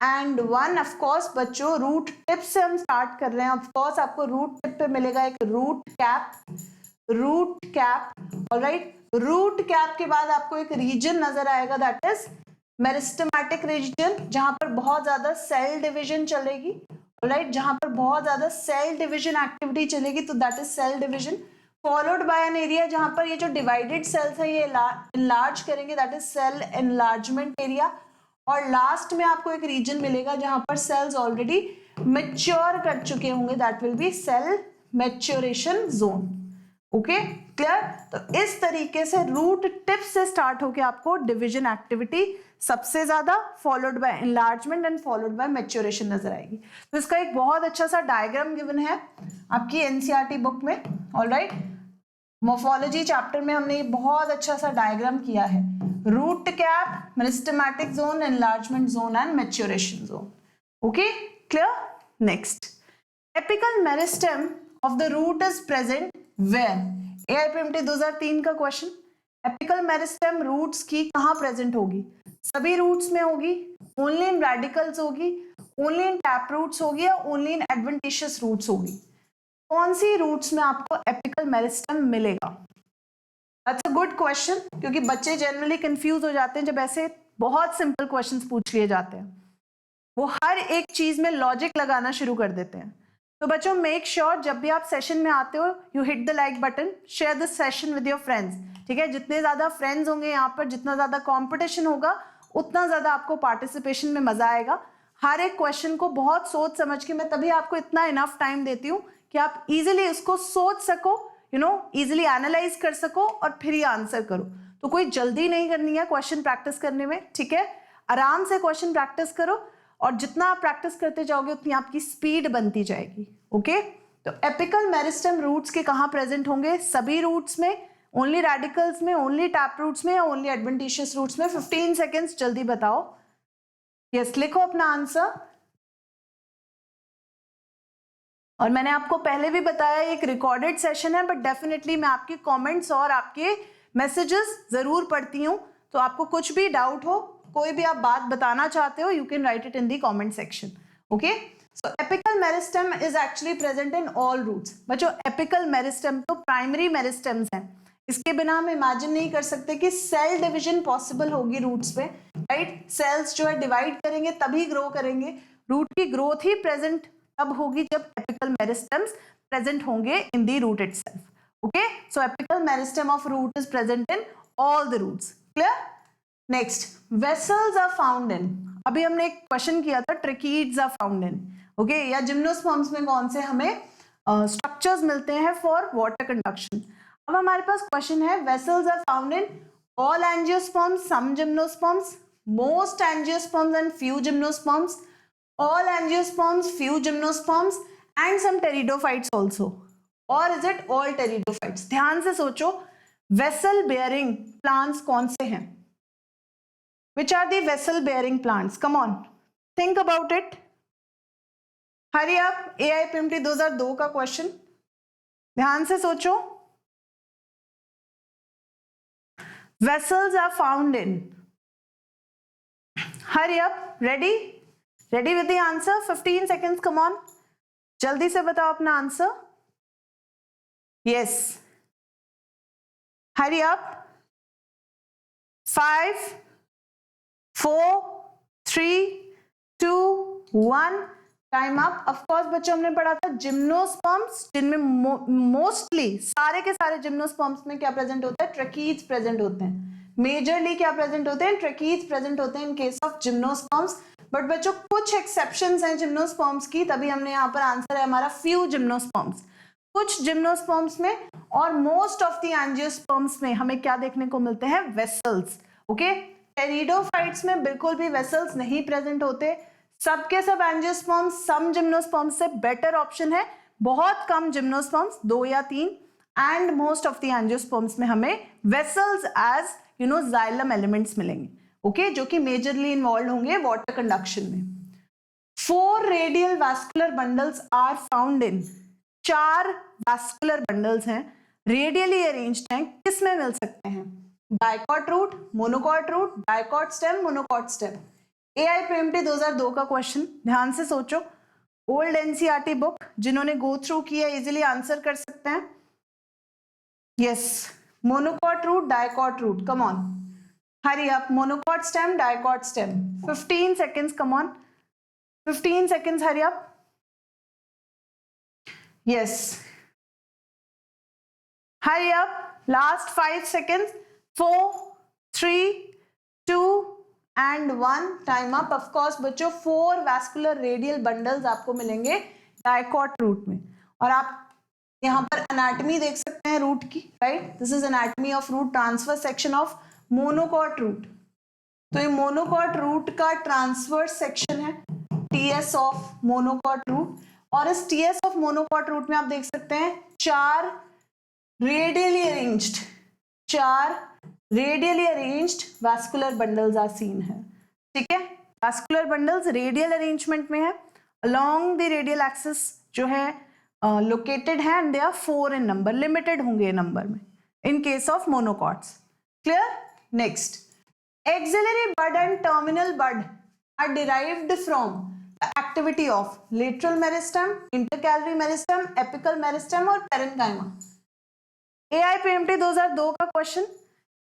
and 1. Of course बच्चों रूट टिप से हम स्टार्ट कर रहे हैं। Of course आपको रूट टिप पे मिलेगा एक root cap, root cap, alright. Root cap के बाद आपको एक रीजन नजर आएगा, दैट इज मेरिस्टेमेटिक रीजन, जहां पर बहुत ज्यादा सेल डिवीजन चलेगी, ऑलराइट, जहां पर बहुत ज्यादा सेल डिवीजन एक्टिविटी चलेगी, तो that is cell division. Followed by an area जहां पर ये जो डिवाइडेड सेल्स है ये इनलार्ज करेंगे, that is cell enlargement area. और लास्ट में आपको एक रीजन मिलेगा जहां पर सेल्स ऑलरेडी मैच्योर कर चुके होंगे, that will be cell maturation zone. Okay clear. तो इस तरीके से रूट टिप से स्टार्ट होके आपको डिवीजन एक्टिविटी सबसे ज्यादा, followed by enlargement and followed by maturation नजर आएगी। तो इसका एक बहुत अच्छा सा डायग्राम गिवन है आपकी एनसीईआरटी बुक में। ऑलराइट, मोर्फोलॉजी चैप्टर में हमने बहुत अच्छा सा डायग्राम किया है, root cap, meristematic zone, enlargement zone and maturation zone. Okay clear. Next, apical meristem of the root is present where. AIPMT 2003 का क्वेश्चन, एपिकल मेरिस्टेम रूट्स की कहां प्रेजेंट होगी? सभी रूट्स में होगी, ओनली इन रेडिकल्स होगी, ओनली इन टैप रूट्स होगी, या ओनली इन एडवेंटिशियस रूट्स होगी? कौन सी रूट्स में आपको एपिकल मेरिस्टेम मिलेगा? दैट्स अ गुड क्वेश्चन, क्योंकि बच्चे जनरली कंफ्यूज हो जाते हैं जब ऐसे बहुत सिंपल क्वेश्चंस पूछ लिए जाते हैं। वो हर एक चीज में लॉजिक लगाना शुरू कर देते हैं। तो बच्चों मेक श्योर जब भी आप सेशन में आते हो you hit the like button, share this session with your friends. ठीक है, जितने ज्यादा फ्रेंड्स होंगे यहाँ पर, जितना ज्यादा कंपटीशन होगा, उतना ज्यादा आपको पार्टिसिपेशन में मजा आएगा। हर एक क्वेश्चन को बहुत सोच समझ के, मैं तभी आपको इतना इनफ टाइम देती हूँ कि आप इजीली इसको सोच सको, इजीली एनालाइज कर सको और फिर ही आंसर करो। तो कोई जल्दी नहीं करनी है क्वेश्चन प्रैक्टिस करने में, ठीक है। आराम से क्वेश्चन प्रैक्टिस करो, और जितना आप प्रैक्टिस करते जाओगे उतनी आपकी स्पीड बनती जाएगी। ओके, तो एपिकल मेरिस्टेम रूट्स के कहां प्रेजेंट होंगे? सभी रूट्स में, ओनली रेडिकल्स में, ओनली टैप रूट्स में, या ओनली एडवेंटिशियस रूट्स में? 15 सेकेंड्स, जल्दी बताओ। यस, लिखो अपना आंसर। और मैंने आपको पहले भी बताया एक रिकॉर्डेड सेशन है, बट डेफिनेटली मैं आपके कमेंट्स और आपके मैसेजेस जरूर पढ़ती हूँ। तो आपको कुछ भी डाउट हो, कोई भी आप बात बताना चाहते हो, you can write it in the comment section. Okay, so apical meristem is actually present in all roots. बच्चों एपिकल मेरिस्टेम तो प्राइमरी मेरिस्टेम्स हैं, इसके बिना हम इमेजिन नहीं कर सकते कि सेल डिवीजन पॉसिबल होगी रूट्स पे, राइट। सेल्स जो है डिवाइड करेंगे तभी ग्रो करेंगे। रूट की ग्रोथ ही प्रेजेंट तब होगी जब एपिकल मेरिस्टेम्स प्रेजेंट होंगे in the root itself. Okay, so apical meristem of root is present in all the roots. Clear. Next, vessels are found in. अभी हमने एक क्वेश्चन किया था, tracheids are found in. Okay, या जिम्नोस्पर्म्स में कौन से हमें स्ट्रक्चर्स मिलते हैं फॉर वाटर कंडक्शन। अब हमारे पास क्वेश्चन है, vessels are found in all angiosperms, some gymnosperms, most angiosperms and few gymnosperms, all angiosperms, few gymnosperms and some pteridophytes also, or is it all pteridophytes? ध्यान से सोचो, vessel bearing plants कौन से हैं? Which are the vessel bearing plants? Come on, think about it. Hurry up, AIPMT 2002 का क्वेश्चन, ध्यान से सोचो। Vessels are found in, hurry up, ready with the answer? 15 seconds, come on, जल्दी से बताओ अपना answer. yes, hurry up. 5 4 3 2 1, time up. Of course बच्चों हमने पढ़ा था जिम्नोस्पर्म्स, जिनमें मोस्टली सारे के सारे जिम्नोस्पर्म्स में क्या प्रेजेंट होता है? ट्रैकीड्स प्रेजेंट होते हैं। मेजरली क्या प्रेजेंट होते हैं? ट्रैकीड्स प्रेजेंट होते हैं इन केस ऑफ जिम्नोस्पर्म्स। बट बच्चों कुछ एक्सेप्शंस हैं जिम्नोस्पर्म्स की, तभी हमने यहाँ पर आंसर है हमारा फ्यू जिम्नोस्पर्म्स। कुछ जिम्नोस्पर्म्स में और मोस्ट ऑफ द एंजियोस्पर्म्स में हमें क्या देखने को मिलते हैं? वेसल्स। ओके, टेरिडोफाइट्स में बिल्कुल भी वेसल्स नहीं प्रेजेंट होते। सबके सब एंजियोस्पर्म्स सम जिम्नोस्पर्म्स से बेटर ऑप्शन है। बहुत कम जिम्नोस्पर्म्स, 2 या 3, and most of the angiosperms में हमें वेसल्स एज जाइलम एलिमेंट्स मिलेंगे। ओके, जो कि मेजरली इन्वॉल्व होंगे वाटर कंडक्शन में। 4 radial vascular bundles are found in, 4 vascular bundles हैं, रेडियली अरेंज्ड हैं, किस में मिल सकते हैं? Dicot root, monocot root, dicot stem, monocot stem. AIPMT 2002 का क्वेश्चन, ध्यान से सोचो। ओल्ड एनसीईआरटी बुक जिन्होंने गो थ्रू किया इजीली आंसर कर सकते हैं। Yes, monocot root, dicot root, come on, hurry up. Monocot stem, dicot stem. 15 seconds, come on, 15 seconds, hurry up. Yes, hurry up, last 5 seconds. 4 3 2 and 1, time up. Of course बच्चों 4 vascular radial bundles आपको मिलेंगे डाइकॉट रूट में। और आप यहाँ पर एनाटमी देख सकते हैं रूट की, right, this is anatomy of root, transfer section of monocot root. तो ये मोनोकॉट रूट का ट्रांसवर्स सेक्शन है, टीएस ऑफ मोनोकॉट रूट। और इस टीएस ऑफ मोनोकॉट रूट में आप देख सकते हैं चार radially arranged vascular bundles are seen है, ठीक है। वैस्कुलर बंडल्स रेडियल अरेंजमेंट में है, अलोंग द रेडियल एक्सिस जो है लोकेटेड है, and they are 4 in number, limited होंगे नंबर में in case of monocots. Clear? Next, axillary bud and terminal bud are derived from the activity of lateral meristem, intercalary meristem, apical meristem और पेरेन्काइमा। AIPMT 2002 का क्वेश्चन,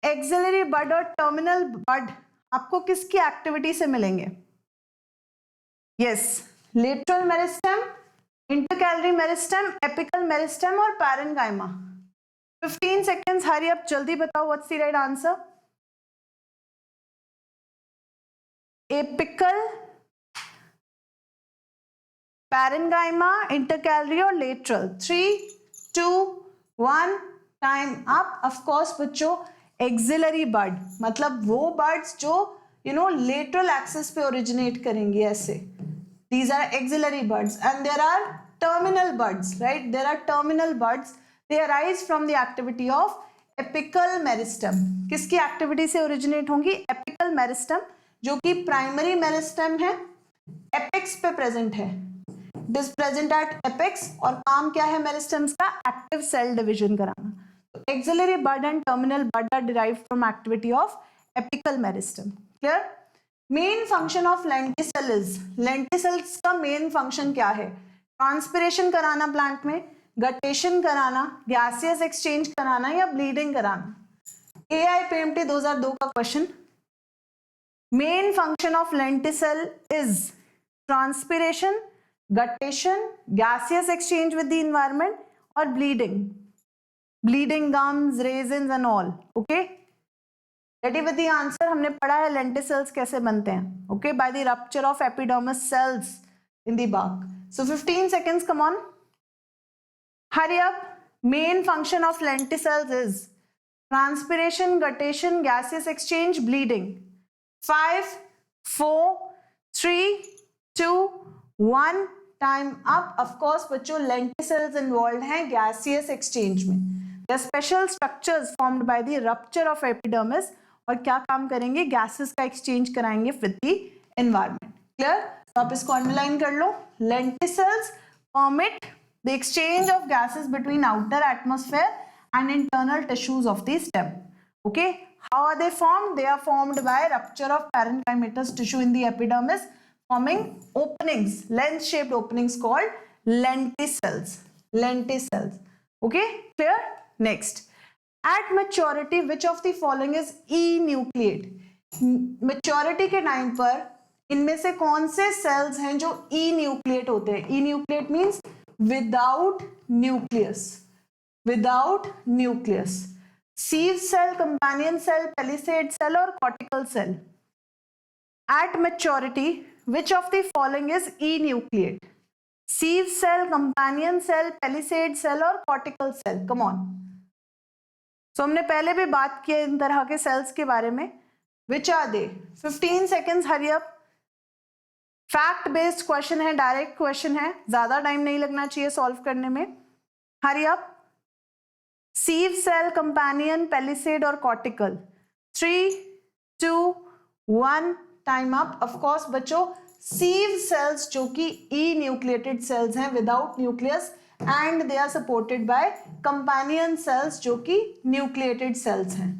एक्सिलरी बड और टर्मिनल बड आपको किसकी एक्टिविटी से मिलेंगे? Yes, lateral meristem, intercalary meristem, apical meristem और पेरेन्काइमा। 15 सेकेंड्स, हरी अप, जल्दी बताओ what's the right answer. Apical, parenchyma, intercalary और lateral. 3, 2, 1, time up. Of course बच्चों, एक्सिलरी बड मतलब वो बर्ड्स जो लेटरल एक्सिस पे ओरिजिनेट करेंगी, ऐसे, these are axillary buds, and there are terminal buds, right, there are terminal buds, they arise from the activity of apical meristem। किसकी एक्टिविटी से ओरिजिनेट होंगी? एपिकल मेरिस्टम, जो कि प्राइमरी मेरिस्टम है, एपेक्स पे प्रेजेंट है, it is present at apex, और काम क्या है मेरिस्टम्स का? एक्टिव सेल डिवीजन कराना। तो axillary bud and terminal bud are derived from activity of apical meristem. Clear? Main function of lenticel is, lenticels का मेन फंक्शन क्या है? ट्रांसपिरेशन कराना प्लांट में, गटेशन कराना, गैसियस एक्सचेंज कराना या ब्लीडिंग कराना। AIPMT 2002 का question, main function of lenticel is transpiration, guttation, gaseous exchange with the environment और bleeding gums, resins and all. Okay, ready with the answer? हमने पढ़ा है लेंटिसेल्स कैसे बनते हैं, okay, by the rupture of epidermis cells in the bark। So 15 seconds, come on, hurry up। Main function of lenticels is transpiration, guttation, gaseous exchange, bleeding। 5, 4, 3, 2, 1, time up। Of course बच्चों, lenticels involved हैं gaseous exchange में। They are special structures formed by the rupture of epidermis, और क्या काम करेंगे? गैसेस का एक्सचेंज कराएंगे विद द एनवायरनमेंट। क्लियर? तो आप इसको अंडरलाइन कर लो, lenticels permit the exchange of gases between outer atmosphere and internal tissues of the stem. Okay, how are they formed? They are formed by rupture of parenchymatous tissue in the epidermis, forming openings, length shaped openings called lenticels. Okay, clear? Next, at maturity which of the following is enucleate? maturity के टाइम पर इनमें से कौन से सेल्स हैं जो enucleate होते हैं? enucleate means without nucleus। sieve cell, companion cell, palisade cell और cortical cell। at maturity which of the following is enucleate? sieve cell, companion cell, palisade cell और cortical cell। come on, तो हमने पहले भी बात की इन तरह के सेल्स के बारे में। Which are they? 15 seconds, hurry up. Fact based question है, डायरेक्ट क्वेश्चन है, ज्यादा टाइम नहीं लगना चाहिए सॉल्व करने में। Hurry up. Sieve cell, companion, palisade और cortical. 3, 2, 1, time up. Of course बच्चों, सीव सेल्स जो कि इन्यूक्लिएटेड सेल्स हैं without nucleus, and they are supported by companion cells जो कि न्यूक्लिएटेड सेल्स हैं।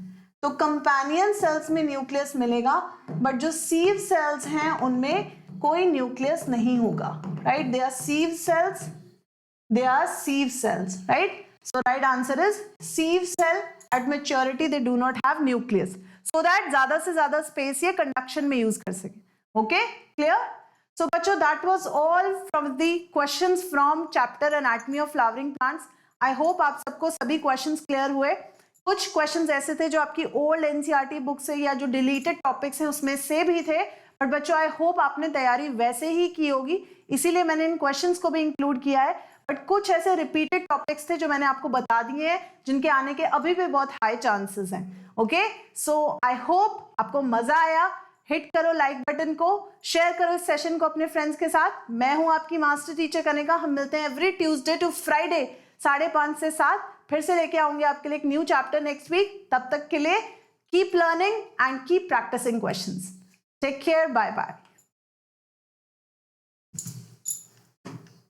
तो कंपेनियन सेल्स में न्यूक्लियस मिलेगा, बट जो सीव सेल्स हैं उनमें कोई न्यूक्लियस नहीं होगा, right? They are sieve cells, right? So right answer is sieve cell. At maturity they do not have nucleus, so that ज्यादा से ज्यादा स्पेस ये कंडक्शन में यूज कर सके। Okay, clear? So बच्चों, that was all from the questions from chapter Anatomy of Flowering Plants। I hope आप सबको सभी questions clear हुए। कुछ questions ऐसे थे जो आपकी old NCERT बुक से या जो deleted topics हैं उसमें से भी थे, बट बच्चों I hope आपने तैयारी वैसे ही की होगी, इसीलिए मैंने इन questions को भी include किया है। बट कुछ ऐसे रिपीटेड टॉपिक्स थे जो मैंने आपको बता दिए हैं, जिनके आने के अभी भी बहुत हाई चांसेस हैं। ओके, सो आई होप आपको मजा आया। हिट करो लाइक बटन को, शेयर करो इस सेशन को अपने फ्रेंड्स के साथ। मैं हूं आपकी मास्टर टीचर कनिका। हम मिलते हैं एवरी ट्यूसडे टू फ्राइडे 5:30 से 7। फिर से लेके आऊंगी आपके लिए एक न्यू चैप्टर नेक्स्ट वीक। तब तक के लिए keep learning and keep practising questions. Take care, bye bye.